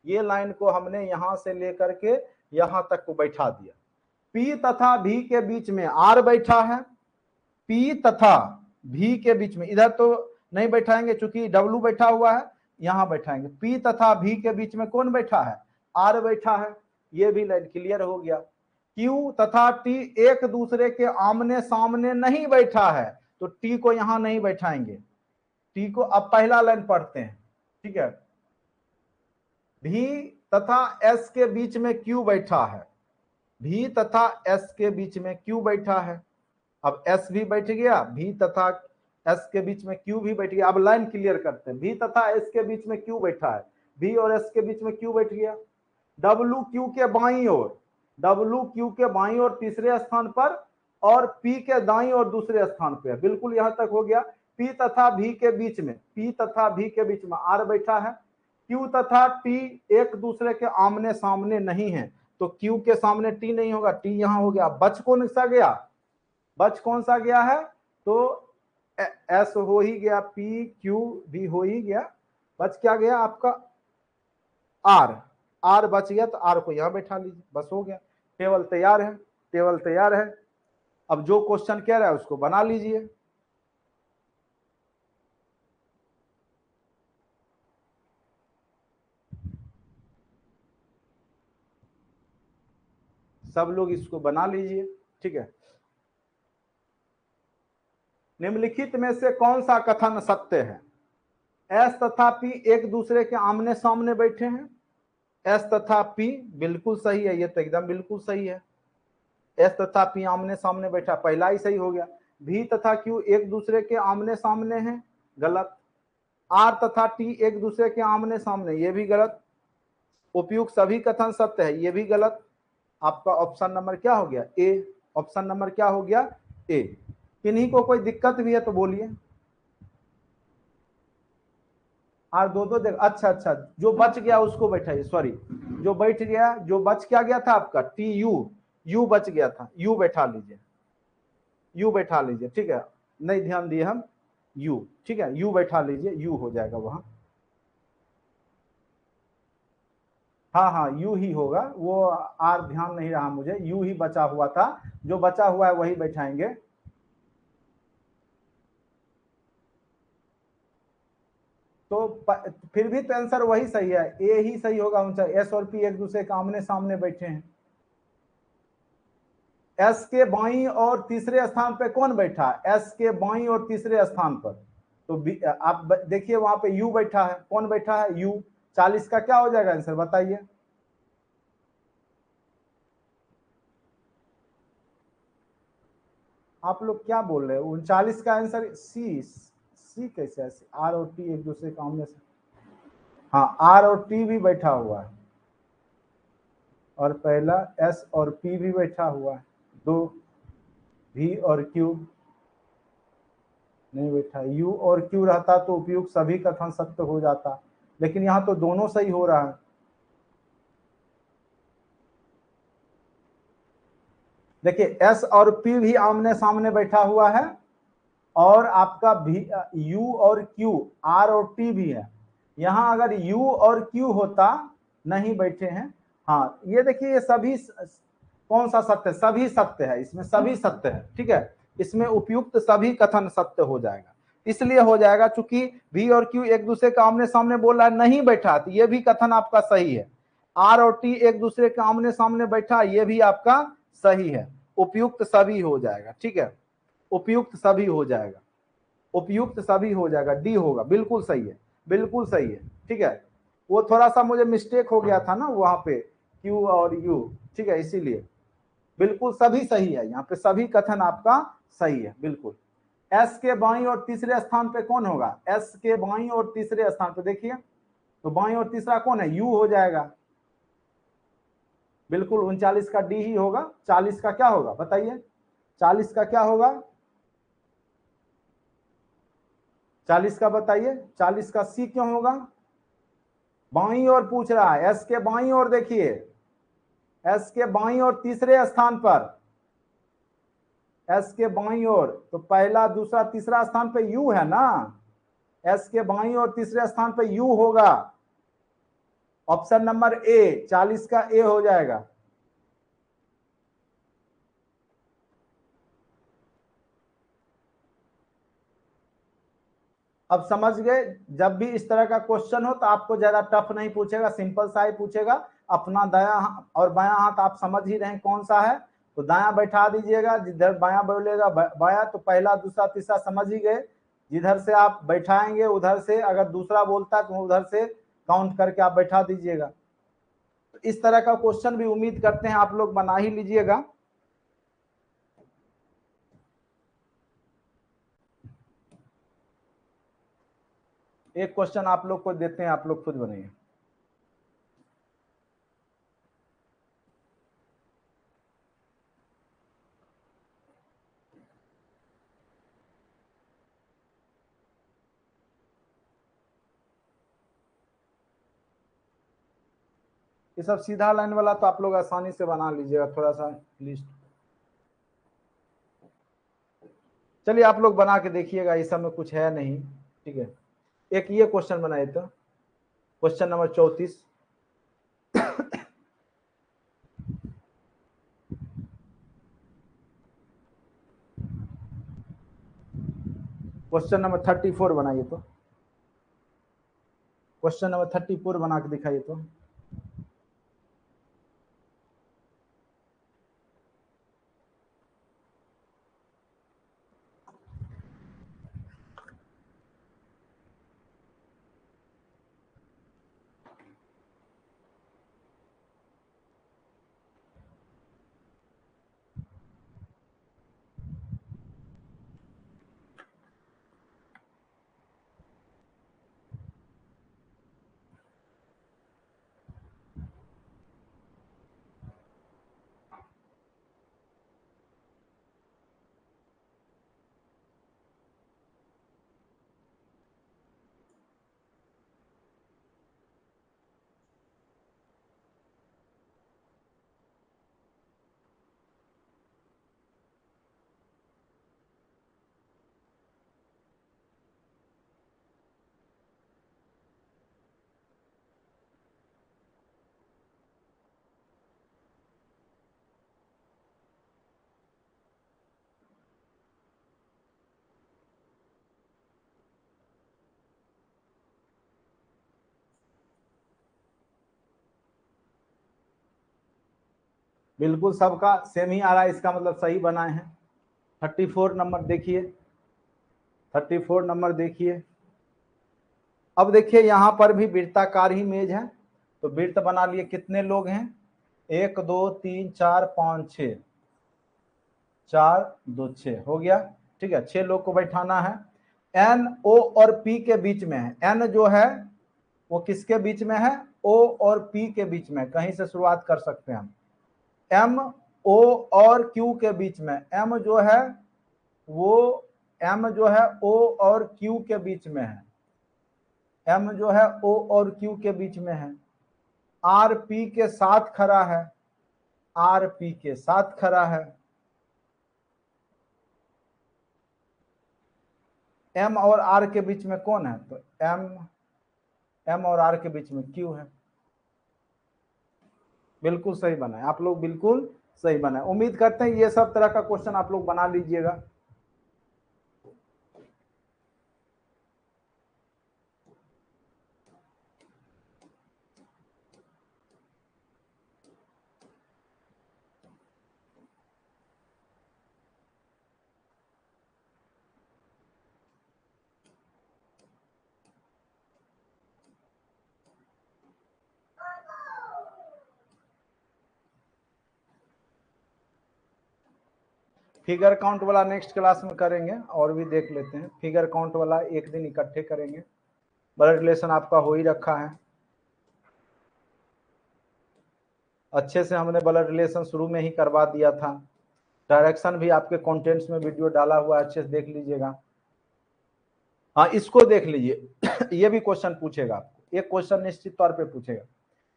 ये लाइन को हमने यहां से लेकर के यहां तक को बैठा दिया। P तथा V के बीच में R बैठा है। P तथा V के बीच में, इधर तो नहीं बैठाएंगे चूंकि W बैठा हुआ है, यहां बैठाएंगे। P तथा V के बीच में कौन बैठा है? R बैठा है। ये भी लाइन क्लियर हो गया। Q तथा T एक दूसरे के आमने सामने नहीं बैठा है, तो T को यहां नहीं बैठाएंगे। T को अब पहला लाइन पढ़ते हैं। ठीक है, V तथा S के बीच में Q बैठा है। V तथा S के बीच में Q बैठा है। अब S भी बैठ गया, V तथा S के बीच में Q भी बैठ गया। अब लाइन क्लियर करते हैं। V तथा S के बीच में Q बैठा है, V और S के बीच में Q बैठ गया। W Q के बाईं ओर, W Q के बाईं ओर तीसरे स्थान पर, और P के दाईं ओर दूसरे स्थान पे है। बिल्कुल यहां तक हो गया। P तथा V के बीच में, P तथा V के बीच में R बैठा है। Q तथा T एक दूसरे के आमने सामने नहीं है, तो Q के सामने T नहीं होगा, T यहां हो गया। बच कौन सा गया? बच कौन सा गया है? तो एस हो ही गया, पी क्यू भी हो ही गया, बच क्या गया आपका आर। आर बच गया तो आर को यहां बैठा लीजिए, बस हो गया। टेबल तैयार है, टेबल तैयार है। अब जो क्वेश्चन कह रहा है उसको बना लीजिए। सब लोग इसको बना लीजिए, ठीक है। निम्नलिखित में से कौन सा कथन सत्य है? एस तथा पी एक दूसरे के आमने सामने बैठे हैं। एस तथा पी बिल्कुल सही है, ये तो एकदम बिल्कुल सही है। एस तथा पी आमने सामने बैठा, पहला ही सही हो गया। भी तथा क्यू एक दूसरे के आमने सामने हैं, गलत। आर तथा टी एक दूसरे के आमने सामने, ये भी गलत। उपयुक्त सभी कथन सत्य है, ये भी गलत। आपका ऑप्शन नंबर क्या हो गया? ए। ऑप्शन नंबर क्या हो गया? ए। किन्हीं को कोई दिक्कत भी है तो बोलिए। और दो जगह, अच्छा अच्छा, जो बच गया उसको बैठाइए, सॉरी, जो बैठ गया, जो बच क्या गया था आपका टी यू, यू बच गया था, यू बैठा लीजिए, यू बैठा लीजिए, ठीक है। नहीं ध्यान दिए हम, यू, ठीक है, यू बैठा लीजिए, यू हो जाएगा वहां। हाँ हाँ, यू ही होगा वो, आर ध्यान नहीं रहा मुझे, यू ही बचा हुआ था, जो बचा हुआ है वही बैठाएंगे। तो फिर भी तो आंसर वही सही है, ए ही सही होगा। उनका एस और पी एक दूसरे के आमने सामने बैठे हैं। एस के बाई और तीसरे स्थान पे कौन बैठा? एस के बाई और तीसरे स्थान पर, तो आप देखिए वहां पे यू बैठा है, कौन बैठा है? यू। 40 का क्या हो जाएगा आंसर बताइए? आप लोग क्या बोल रहे हो? 39 का आंसर सी। सी कैसे है? आर और टी एक दूसरे के आमने से, हाँ, आर और टी भी बैठा हुआ है, और पहला एस और पी भी बैठा हुआ है, दो भी और क्यू नहीं बैठा। यू और क्यू रहता तो उपयुक्त सभी कथन सत्य हो जाता, लेकिन यहाँ तो दोनों सही हो रहा है। देखिए एस और पी भी आमने सामने बैठा हुआ है, और आपका भी यू और क्यू, आर और टी भी है। यहाँ अगर यू और क्यू होता, नहीं बैठे हैं। हाँ, ये देखिए ये सभी कौन सा सत्य? सभी सत्य है, इसमें सभी सत्य है, ठीक है। इसमें उपयुक्त सभी कथन सत्य हो जाएगा, इसलिए हो जाएगा चूंकि भी और क्यू एक दूसरे के आमने सामने बोल रहा है, नहीं बैठा, तो ये भी कथन आपका सही है। आर और टी एक दूसरे के आमने सामने बैठा, ये भी आपका सही है। उपयुक्त सभी हो जाएगा, ठीक है, उपयुक्त सभी हो जाएगा, उपयुक्त सभी हो जाएगा, डी होगा, बिल्कुल सही है, बिल्कुल सही है, ठीक है। वो थोड़ा सा मुझे मिस्टेक हो गया था ना वहां पे, क्यू और यू, ठीक है, इसीलिए बिल्कुल सभी सही है, यहाँ पे सभी कथन आपका सही है, बिल्कुल। एस के बाई और तीसरे स्थान पे कौन होगा? एस के बाई और तीसरे स्थान पे देखिए, तो बाई और तीसरा कौन है? यू हो जाएगा, बिल्कुल। 39 का डी ही होगा। 40 का क्या होगा बताइए? 40 का क्या होगा? 40 का बताइए, 40 का सी क्यों होगा? बाई और पूछ रहा है, एस के बाई और देखिए, एस के बाई और तीसरे स्थान पर, एस के बाई और, तो पहला दूसरा तीसरा स्थान पे यू है ना, एस के बाई और तीसरे स्थान पे यू होगा। ऑप्शन नंबर ए, 40 का ए हो जाएगा। अब समझ गए? जब भी इस तरह का क्वेश्चन हो तो आपको ज्यादा टफ नहीं पूछेगा, सिंपल सा ही पूछेगा। अपना दाया और बायां हाथ आप समझ ही रहे हैं कौन सा है, तो दाया बैठा दीजिएगा, जिधर बायां बोलेगा बाया, तो पहला दूसरा तीसरा समझ ही गए। जिधर से आप बैठाएंगे उधर से, अगर दूसरा बोलता है तो उधर से काउंट करके आप बैठा दीजिएगा। तो इस तरह का क्वेश्चन भी उम्मीद करते हैं आप लोग बना ही लीजिएगा। एक क्वेश्चन आप लोग को देते हैं, आप लोग खुद बनाइए। ये सब सीधा लाइन वाला तो आप लोग आसानी से बना लीजिएगा, थोड़ा सा लिस्ट। चलिए आप लोग बना के देखिएगा, इस सब में कुछ है नहीं, ठीक है। एक ये क्वेश्चन बनाए तो क्वेश्चन नंबर 34। क्वेश्चन नंबर 34 बनाइए तो, क्वेश्चन नंबर 34 बना के दिखाइए तो। बिल्कुल सबका सेम ही आ रहा है, इसका मतलब सही बनाए हैं। 34 नंबर देखिए, 34 नंबर देखिए। अब देखिए यहाँ पर भी वृत्ताकार ही मेज है, तो वृत्त बना लिए। कितने लोग हैं? 1 2 3 4 5 6, 4 2 6 हो गया, ठीक है। 6 लोग को बैठाना है। एन ओ और पी के बीच में है। एन जो है वो किसके बीच में है? ओ और पी के बीच में। कहीं से शुरुआत कर सकते हैं हम। एम ओ और क्यू के बीच में। एम जो है वो, एम जो है ओ और क्यू के बीच में है। एम जो है ओ और क्यू के बीच में है। आर पी के साथ खड़ा है। आर पी के साथ खड़ा है। एम और आर के बीच में कौन है? तो एम और आर के बीच में क्यू है। बिल्कुल सही बना है आप लोग, बिल्कुल सही बना है। उम्मीद करते हैं ये सब तरह का क्वेश्चन आप लोग बना लीजिएगा। फिगर काउंट वाला नेक्स्ट क्लास में करेंगे, और भी देख लेते हैं। फिगर काउंट वाला एक दिन इकट्ठे करेंगे। ब्लड रिलेशन आपका हो ही रखा है अच्छे से, हमने ब्लड रिलेशन शुरू में ही करवा दिया था। डायरेक्शन भी आपके कंटेंट्स में वीडियो डाला हुआ है, अच्छे से देख लीजिएगा। हाँ इसको देख लीजिए। ये भी क्वेश्चन पूछेगा आपको, एक क्वेश्चन निश्चित तौर पे पूछेगा।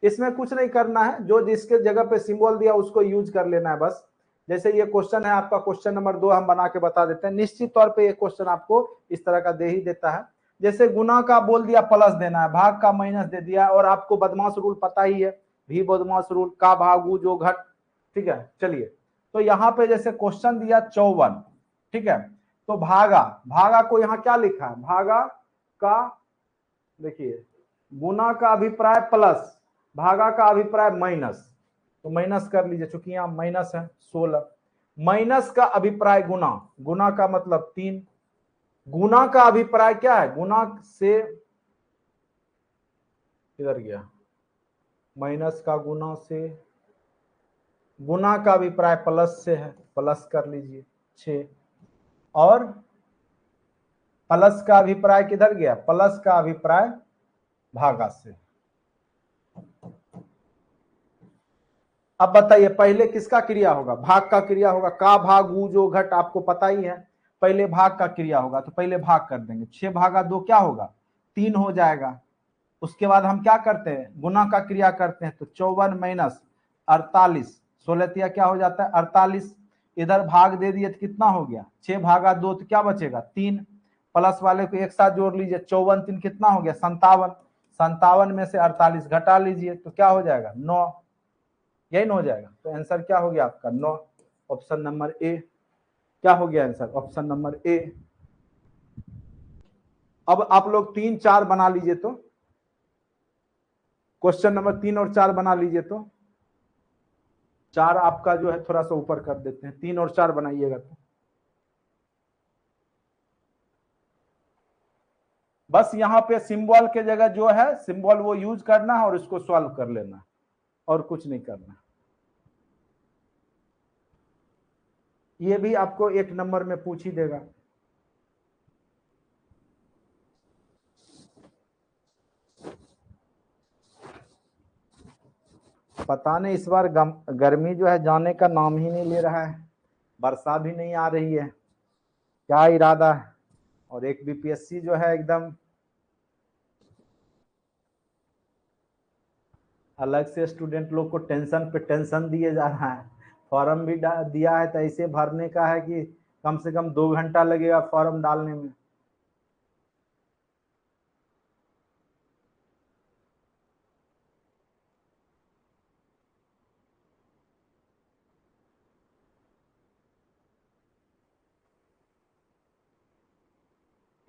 इसमें कुछ नहीं करना है, जो जिसके जगह पे सिंबल दिया उसको यूज कर लेना है बस। जैसे ये क्वेश्चन है आपका, क्वेश्चन नंबर 2 हम बना के बता देते हैं। निश्चित तौर पे ये क्वेश्चन आपको इस तरह का दे ही देता है। जैसे गुना का बोल दिया प्लस देना है, भाग का माइनस दे दिया, और आपको बदमाश रूल पता ही है, भी बदमाश रूल का भागू जो घट, ठीक है। चलिए तो यहाँ पे जैसे क्वेश्चन दिया 54, ठीक है। तो भागा, भागा को यहाँ क्या लिखा है? भागा का, देखिए गुना का अभिप्राय प्लस, भागा का अभिप्राय माइनस, तो माइनस कर लीजिए, चूंकि यहाँ माइनस है 16। माइनस का अभिप्राय गुना, गुना का मतलब 3। गुना का अभिप्राय क्या है? गुना से किधर गया? माइनस का गुना से, गुना का अभिप्राय प्लस से है, प्लस कर लीजिए 6। और प्लस का अभिप्राय किधर गया? प्लस का अभिप्राय भागा से। अब बताइए पहले किसका क्रिया होगा? भाग का क्रिया होगा। का भाग ऊ जो घट, आपको पता ही है, पहले भाग का क्रिया होगा, तो पहले भाग कर देंगे। 6 भागा 2 क्या होगा? 3 हो जाएगा। उसके बाद हम क्या करते हैं? गुना का क्रिया करते हैं, तो 54 माइनस 48, 16 क्या हो जाता है? 48। इधर भाग दे दिए तो कितना हो गया 6 भागा 2 तो क्या बचेगा 3, प्लस वाले को एक साथ जोड़ लीजिए 54 3 कितना हो गया 57, 57 में से 48 घटा लीजिए तो क्या हो जाएगा 9, यही ना हो जाएगा। तो आंसर क्या हो गया आपका 9, ऑप्शन नंबर ए। क्या हो गया आंसर ऑप्शन नंबर ए। अब आप लोग 3 4 बना लीजिए, तो क्वेश्चन नंबर 3 और 4 बना लीजिए। तो 4 आपका जो है थोड़ा सा ऊपर कर देते हैं, 3 और 4 बनाइएगा। तो बस यहाँ पे सिंबल के जगह जो है सिंबल वो यूज करना है और इसको सॉल्व कर लेना है, और कुछ नहीं करना। ये भी आपको 1 नंबर में पूछ ही देगा। पता नहीं इस बार गर्मी जो है जाने का नाम ही नहीं ले रहा है, वर्षा भी नहीं आ रही है, क्या इरादा है। और एक बीपीएससी जो है एकदम अलग से स्टूडेंट लोग को टेंशन पे टेंशन दिए जा रहा है। फॉर्म भी दिया है तो ऐसे भरने का है कि कम से कम 2 घंटा लगेगा फॉर्म डालने में।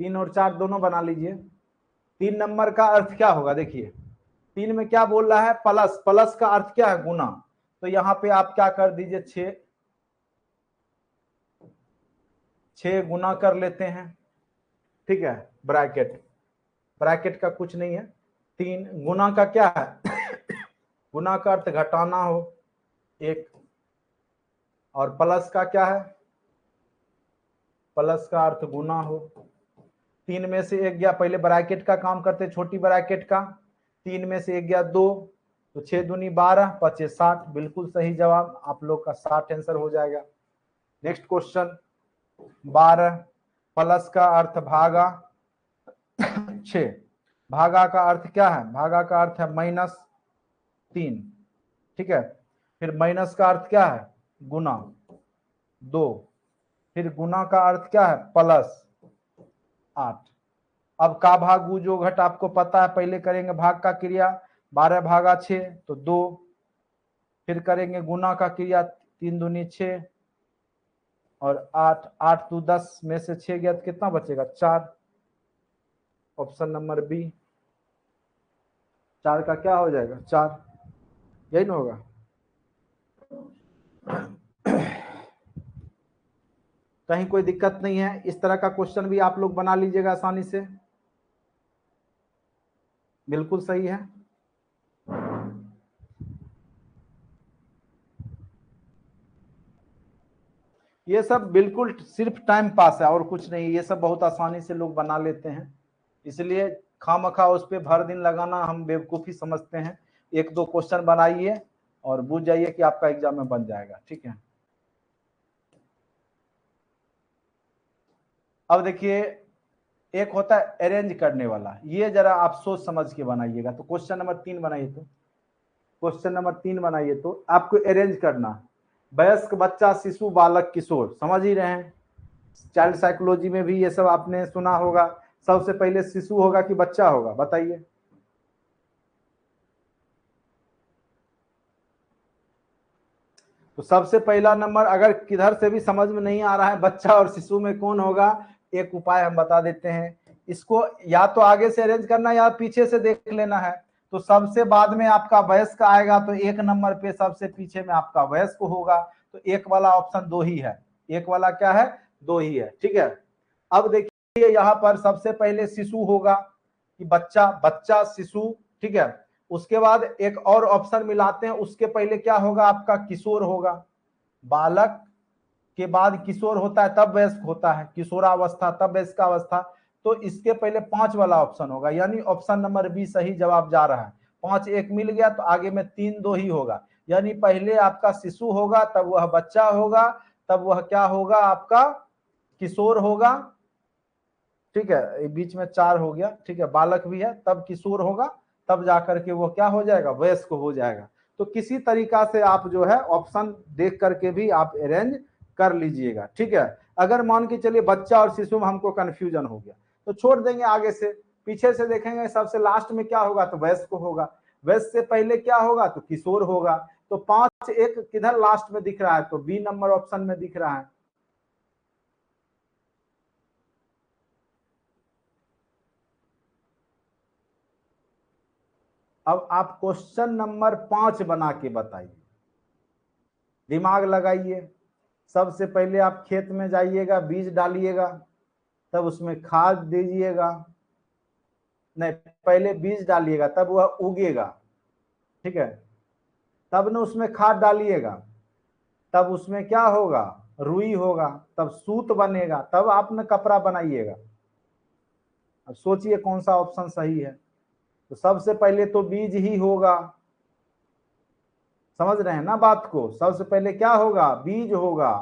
तीन और चार दोनों बना लीजिए। 3 नंबर का अर्थ क्या होगा देखिए, 3 में क्या बोल रहा है प्लस, प्लस का अर्थ क्या है गुना। तो यहाँ पे आप क्या कर दीजिए 6 गुना कर लेते हैं, ठीक है। ब्रैकेट, ब्रैकेट का कुछ नहीं है। 3 गुना का क्या है गुना का अर्थ घटाना हो 1, और प्लस का क्या है प्लस का अर्थ गुना हो। 3 में से 1 गया, पहले ब्रैकेट का काम करते छोटी ब्रैकेट का, 3 में से 1 गया 2, तो 6 दूनी 12 5 60, बिल्कुल सही जवाब आप लोग का 60 आंसर हो जाएगा। नेक्स्ट क्वेश्चन 12, प्लस का अर्थ भागा 6, भागा का अर्थ क्या है, भागा का अर्थ है -3, ठीक है। फिर माइनस का अर्थ क्या है गुना 2, फिर गुना का अर्थ क्या है +8। अब का भाग गु जो घट आपको पता है, पहले करेंगे भाग का क्रिया 12 भागा 6 तो 2, फिर करेंगे गुना का क्रिया 3 दूनी 6 और 8, 8 2 10 में से 6 गया तो कितना बचेगा 4, ऑप्शन नंबर बी। 4 का क्या हो जाएगा 4, यही ना होगा। कहीं कोई दिक्कत नहीं है, इस तरह का क्वेश्चन भी आप लोग बना लीजिएगा आसानी से, बिल्कुल सही है। ये सब बिल्कुल सिर्फ टाइम पास है और कुछ नहीं, ये सब बहुत आसानी से लोग बना लेते हैं, इसलिए खामखा उस पर भर दिन लगाना हम बेवकूफ़ी समझते हैं। 1-2 क्वेश्चन बनाइए और बुझ जाइए कि आपका एग्जाम में बन जाएगा, ठीक है। अब देखिए एक होता है अरेंज करने वाला, ये जरा आप सोच समझ के बनाइएगा। तो क्वेश्चन नंबर 3 बनाइए, तो क्वेश्चन नंबर 3 बनाइए। तो आपको अरेंज करना, वयस्क, बच्चा, शिशु, बालक, किशोर, समझ ही रहे हैं। चाइल्ड साइकोलॉजी में भी ये सब आपने सुना होगा। सबसे पहले शिशु होगा कि बच्चा होगा बताइए। तो सबसे पहला नंबर अगर किधर से भी समझ में नहीं आ रहा है बच्चा और शिशु में कौन होगा, एक उपाय हम बता देते हैं। इसको या तो आगे से अरेंज करना या पीछे से देख लेना है। तो सबसे बाद में आपका वयस्क आएगा तो 1 नंबर पे सबसे पीछे में आपका वयस्क होगा। तो 1 वाला ऑप्शन 2 ही है, 1 वाला क्या है 2 ही है, ठीक है। अब देखिए यहाँ पर सबसे पहले शिशु होगा कि बच्चा, बच्चा शिशु, ठीक है। उसके बाद एक और ऑप्शन मिलाते हैं, उसके पहले क्या होगा आपका किशोर होगा। बालक के बाद किशोर होता है तब वयस्क होता है, किशोरावस्था तब वयस्कावस्था। तो इसके पहले 5 वाला ऑप्शन होगा, यानी ऑप्शन नंबर बी सही जवाब जा रहा है। 5 1 मिल गया तो आगे में 3 2 ही होगा, यानी पहले आपका शिशु होगा, तब वह बच्चा होगा, तब वह क्या होगा आपका किशोर होगा, ठीक है। बीच में 4 हो गया, ठीक है। बालक भी है, तब किशोर होगा, तब जाकर के वो क्या हो जाएगा वयस्क हो जाएगा। तो किसी तरीका से आप जो है ऑप्शन देख करके भी आप अरेंज कर लीजिएगा, ठीक है। अगर मान के चलिए बच्चा और शिशु में हमको कंफ्यूजन हो गया तो छोड़ देंगे, आगे से पीछे से देखेंगे, सबसे लास्ट में क्या होगा तो वयस्क होगा, वयस्क से पहले क्या होगा तो किशोर होगा। तो 5-1 किधर लास्ट में दिख रहा है तो बी नंबर ऑप्शन में दिख रहा है। अब आप क्वेश्चन नंबर 5 बना के बताइए, दिमाग लगाइए। सबसे पहले आप खेत में जाइएगा, बीज डालिएगा, तब उसमें खाद दीजिएगा, नहीं पहले बीज डालिएगा तब वह उगेगा, ठीक है। तब न उसमें खाद डालिएगा, तब उसमें क्या होगा रुई होगा, तब सूत बनेगा, तब आप न कपड़ा बनाइएगा। अब सोचिए कौन सा ऑप्शन सही है। तो सबसे पहले तो बीज ही होगा, समझ रहे हैं ना बात को, सबसे पहले क्या होगा बीज होगा।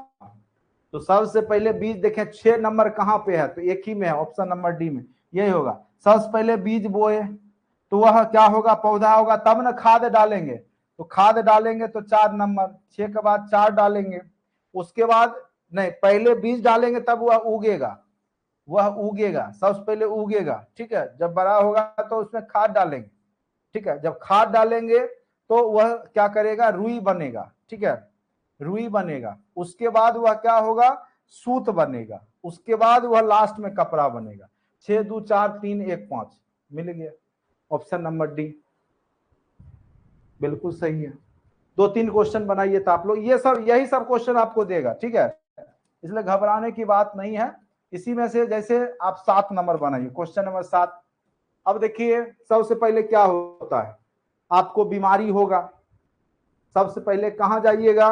तो सबसे पहले बीज देखें 6 नंबर कहां पे है तो एक ही में है, ऑप्शन नंबर डी में, यही होगा। सबसे पहले बीज बोए तो वह क्या होगा पौधा होगा, तब ना खाद डालेंगे, तो खाद डालेंगे तो 4 नंबर, 6 के बाद 4 डालेंगे, उसके बाद नहीं पहले बीज डालेंगे तब वह उगेगा, वह उगेगा, सबसे पहले उगेगा, ठीक है। जब बड़ा होगा तो उसमें खाद डालेंगे, ठीक है। जब खाद डालेंगे तो वह क्या करेगा रुई बनेगा, ठीक है, रुई बनेगा। उसके बाद वह क्या होगा सूत बनेगा, उसके बाद वह लास्ट में कपड़ा बनेगा। 6 2 4 3 1 5 मिल गया, ऑप्शन नंबर डी बिल्कुल सही है। 2-3 क्वेश्चन बनाइए तो आप लोग, ये सब यही सब क्वेश्चन आपको देगा, ठीक है, इसलिए घबराने की बात नहीं है। इसी में से जैसे आप 7 नंबर बनाइए, क्वेश्चन नंबर 7। अब देखिए सबसे पहले क्या होता है, आपको बीमारी होगा, सबसे पहले कहां जाइएगा।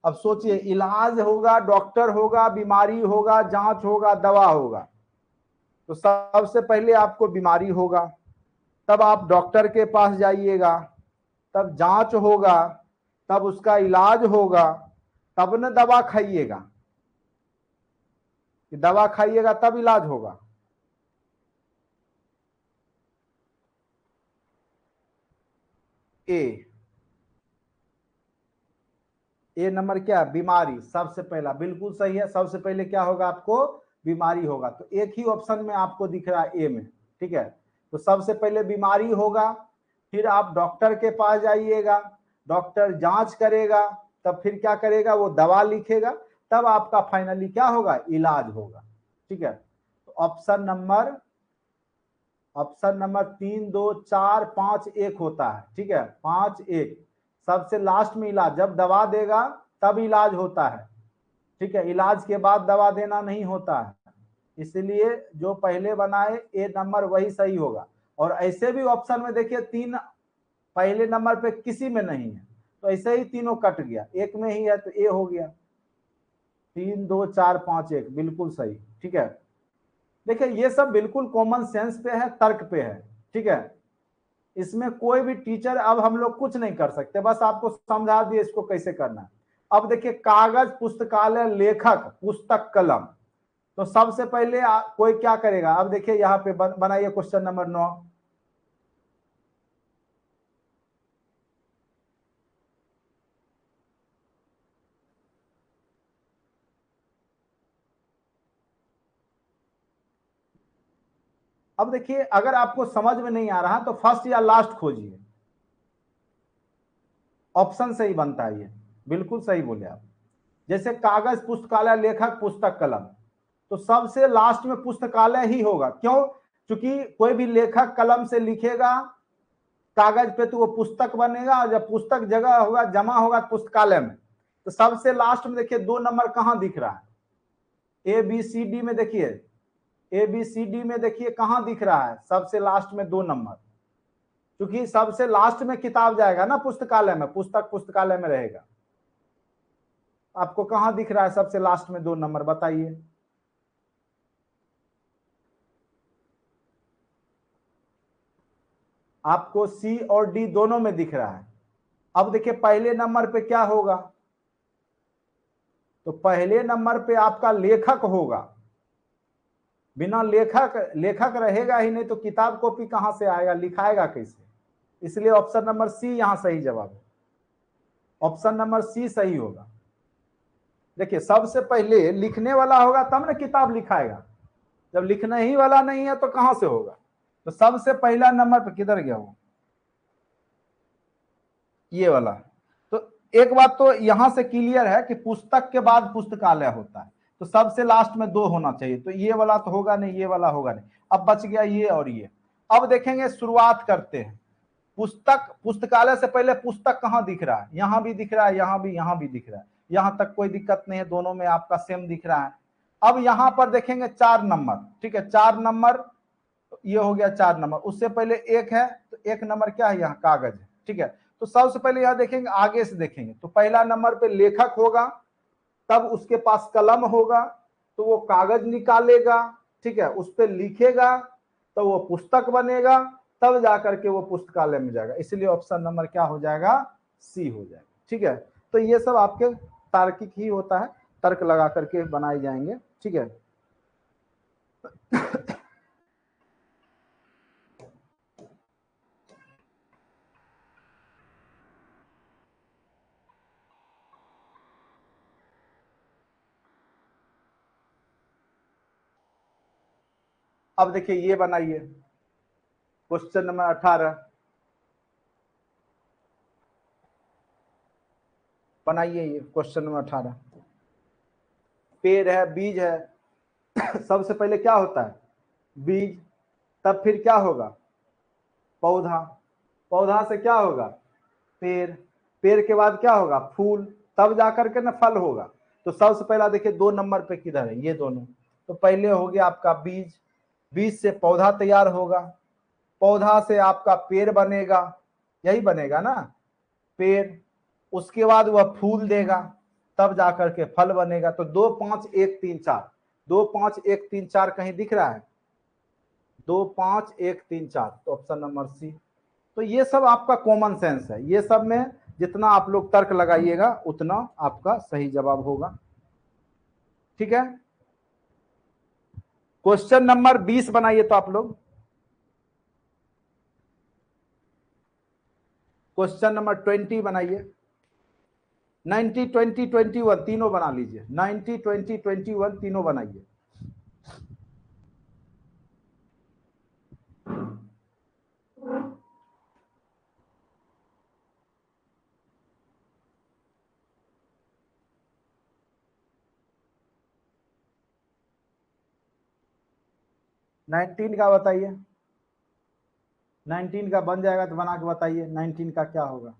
अब सोचिए इलाज होगा, डॉक्टर होगा, बीमारी होगा, जांच होगा, दवा होगा। तो सबसे पहले आपको बीमारी होगा, तब आप डॉक्टर के पास जाइएगा, तब जांच होगा, तब उसका इलाज होगा, तब न दवा खाइएगा, कि दवा खाइएगा तब इलाज होगा। ए नंबर क्या है बीमारी, सबसे पहला बिल्कुल सही है। सबसे पहले क्या होगा आपको बीमारी होगा, तो एक ही ऑप्शन में आपको दिख रहा है ए में, ठीक है। तो सबसे पहले बीमारी होगा, फिर आप डॉक्टर के पास जाइएगा, डॉक्टर जांच करेगा, तब फिर क्या करेगा वो दवा लिखेगा, तब आपका फाइनली क्या होगा इलाज होगा, ठीक है। तो ऑप्शन नंबर 3 2 4 5 1 होता है, ठीक है, 5 1 सबसे लास्ट में इलाज, जब दवा देगा तब इलाज होता है, ठीक है, इलाज के बाद दवा देना नहीं होता है। इसलिए जो पहले बनाए ए नंबर वही सही होगा। और ऐसे भी ऑप्शन में देखिए 3 पहले नंबर पे किसी में नहीं है, तो ऐसे ही तीनों कट गया, एक में ही है तो ए हो गया। 3 2 4 5 1 बिल्कुल सही, ठीक है। देखिए ये सब बिल्कुल कॉमन सेंस पे है, तर्क पे है, ठीक है। इसमें कोई भी टीचर अब हम लोग कुछ नहीं कर सकते, बस आपको समझा दिए इसको कैसे करना है। अब देखिए कागज पुस्तकालय लेखक पुस्तक कलम, तो सबसे पहले कोई क्या करेगा। अब देखिए यहाँ पे बनाइए क्वेश्चन नंबर 9। अब देखिए अगर आपको समझ में नहीं आ रहा तो फर्स्ट या लास्ट खोजिए, ऑप्शन सही बनता है ये, बिल्कुल सही बोले आप। जैसे कागज पुस्तकालय लेखक पुस्तक कलम, तो सबसे लास्ट में पुस्तकालय ही होगा, क्यों, क्योंकि कोई भी लेखक कलम से लिखेगा कागज पे तो वो पुस्तक बनेगा, और जब पुस्तक जगह होगा जमा होगा पुस्तकालय में। तो सबसे लास्ट में देखिए 2 नंबर कहां दिख रहा है, ए बी सी डी में देखिए, ए बी सी डी में देखिए कहां दिख रहा है सबसे लास्ट में 2 नंबर, क्योंकि सबसे लास्ट में किताब जाएगा ना पुस्तकालय में, पुस्तक पुस्तकालय में रहेगा। आपको कहां दिख रहा है सबसे लास्ट में 2 नंबर बताइए। आपको सी और डी दोनों में दिख रहा है। अब देखिए पहले नंबर पे क्या होगा, तो पहले नंबर पे आपका लेखक होगा, बिना लेखक लेखक रहेगा ही नहीं तो किताब कॉपी कहां से आएगा, लिखाएगा कैसे। इसलिए ऑप्शन नंबर सी यहां सही जवाब है, ऑप्शन नंबर सी सही होगा। देखिए सबसे पहले लिखने वाला होगा तब ना किताब लिखाएगा, जब लिखने ही वाला नहीं है तो कहां से होगा। तो सबसे पहला नंबर पे किधर गया वो, ये वाला। तो एक बात तो यहां से क्लियर है कि पुस्तक के बाद पुस्तकालय होता है, तो सबसे लास्ट में दो होना चाहिए, तो ये वाला तो होगा नहीं, ये वाला होगा नहीं। अब बच गया ये और ये। अब देखेंगे, शुरुआत करते हैं। पुस्तक, पुस्तकालय से पहले पुस्तक कहाँ दिख रहा है, यहां भी दिख रहा है, यहां भी दिख रहा है, यहां तक कोई दिक्कत नहीं है, दोनों में आपका सेम दिख रहा है। अब यहां पर देखेंगे 4 नंबर, ठीक है, 4 नंबर, ये हो गया 4 नंबर। उससे पहले एक है, तो 1 नंबर क्या है, यहाँ कागज है, ठीक है। तो सबसे पहले यहां देखेंगे, आगे से देखेंगे तो पहला नंबर पे लेखक होगा, तब उसके पास कलम होगा, तो वो कागज निकालेगा, ठीक है, उस पर लिखेगा, तो वो पुस्तक बनेगा, तब जाकर के वो पुस्तकालय में जाएगा। इसलिए ऑप्शन नंबर क्या हो जाएगा, सी हो जाएगा, ठीक है। तो ये सब आपके तार्किक ही होता है, तर्क लगा करके बनाए जाएंगे, ठीक है। अब देखिए ये बनाइए, क्वेश्चन नंबर 18 बनाइए, ये क्वेश्चन नंबर 18। पेड़ है, बीज है, सबसे पहले क्या होता है, बीज, तब फिर क्या होगा, पौधा, पौधा से क्या होगा, पेड़, पेड़ के बाद क्या होगा, फूल, तब जाकर के ना फल होगा। तो सबसे पहला देखिए 2 नंबर पे किधर है, ये दोनों। तो पहले हो गया आपका बीज, बीज से पौधा तैयार होगा, पौधा से आपका पेड़ बनेगा, यही बनेगा ना, पेड़, उसके बाद वह फूल देगा, तब जाकर के फल बनेगा। तो 2 5 1 3 4, 2 5 1 3 4 कहीं दिख रहा है, 2 5 1 3 4, तो ऑप्शन नंबर सी। तो ये सब आपका कॉमन सेंस है, ये सब में जितना आप लोग तर्क लगाइएगा उतना आपका सही जवाब होगा, ठीक है। क्वेश्चन नंबर 20 बनाइए तो आप लोग, क्वेश्चन नंबर 20 बनाइए, 90 20 21 तीनों बना लीजिए, 90 20 21 तीनों बनाइए। नाइनटीन का बताइए, 19 का बन जाएगा तो बना के बताइए, 19 का क्या होगा।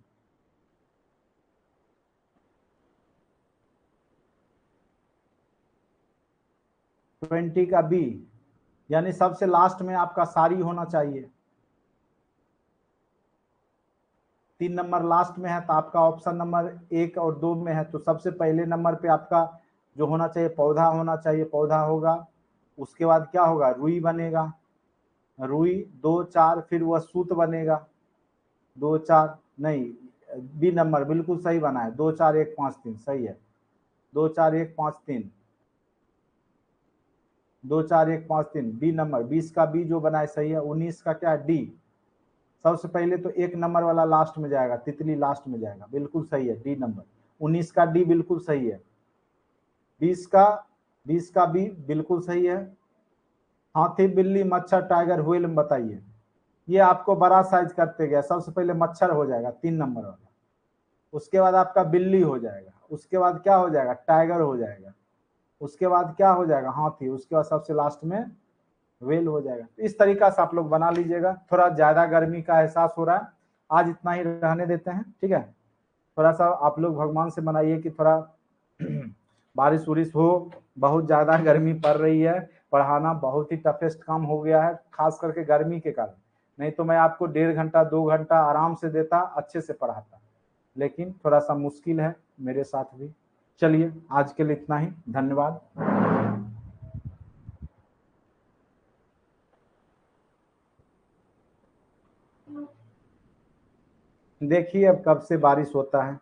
ट्वेंटी का बी, यानी सबसे लास्ट में आपका सारी होना चाहिए, 3 नंबर लास्ट में है, तो आपका ऑप्शन नंबर 1 और 2 में है, तो सबसे पहले नंबर पे आपका जो होना चाहिए पौधा होना चाहिए, पौधा होगा। उसके बाद क्या होगा, रुई बनेगा, रुई 2 4, फिर वह सूत बनेगा, 2 4 नहीं, बी नंबर बिल्कुल सही बना है, 2 4 1 5 3 सही है, 2 4 1 5 3, 2 4 1 5 3 बी नंबर, 20 का बी जो बना है सही है। 19 का क्या है, डी। सबसे पहले तो 1 नंबर वाला लास्ट में जाएगा, तितली लास्ट में जाएगा, बिल्कुल सही है, डी नंबर। 19 का डी बिल्कुल सही है। 20 का, 20 का बी बिल्कुल सही है। हाथी, बिल्ली, मच्छर, टाइगर, व्हेल में बताइए। ये आपको बड़ा साइज करते गया, सबसे पहले मच्छर हो जाएगा 3 नंबर वाला, उसके बाद आपका बिल्ली हो जाएगा, उसके बाद क्या हो जाएगा, टाइगर हो जाएगा, उसके बाद क्या हो जाएगा, हाथी, उसके बाद सबसे लास्ट में वेल हो जाएगा। तो इस तरीका से आप लोग बना लीजिएगा। थोड़ा ज्यादा गर्मी का एहसास हो रहा है, आज इतना ही रहने देते हैं, ठीक है। थोड़ा सा आप लोग भगवान से मनाइए कि थोड़ा बारिश उरिश हो, बहुत ज्यादा गर्मी पड़ रही है, पढ़ाना बहुत ही टफेस्ट काम हो गया है, खास करके गर्मी के कारण। नहीं तो मैं आपको 1.5 घंटा 2 घंटा आराम से देता, अच्छे से पढ़ाता, लेकिन थोड़ा सा मुश्किल है मेरे साथ भी। चलिए आज के लिए इतना ही, धन्यवाद। देखिए अब कब से बारिश होता है।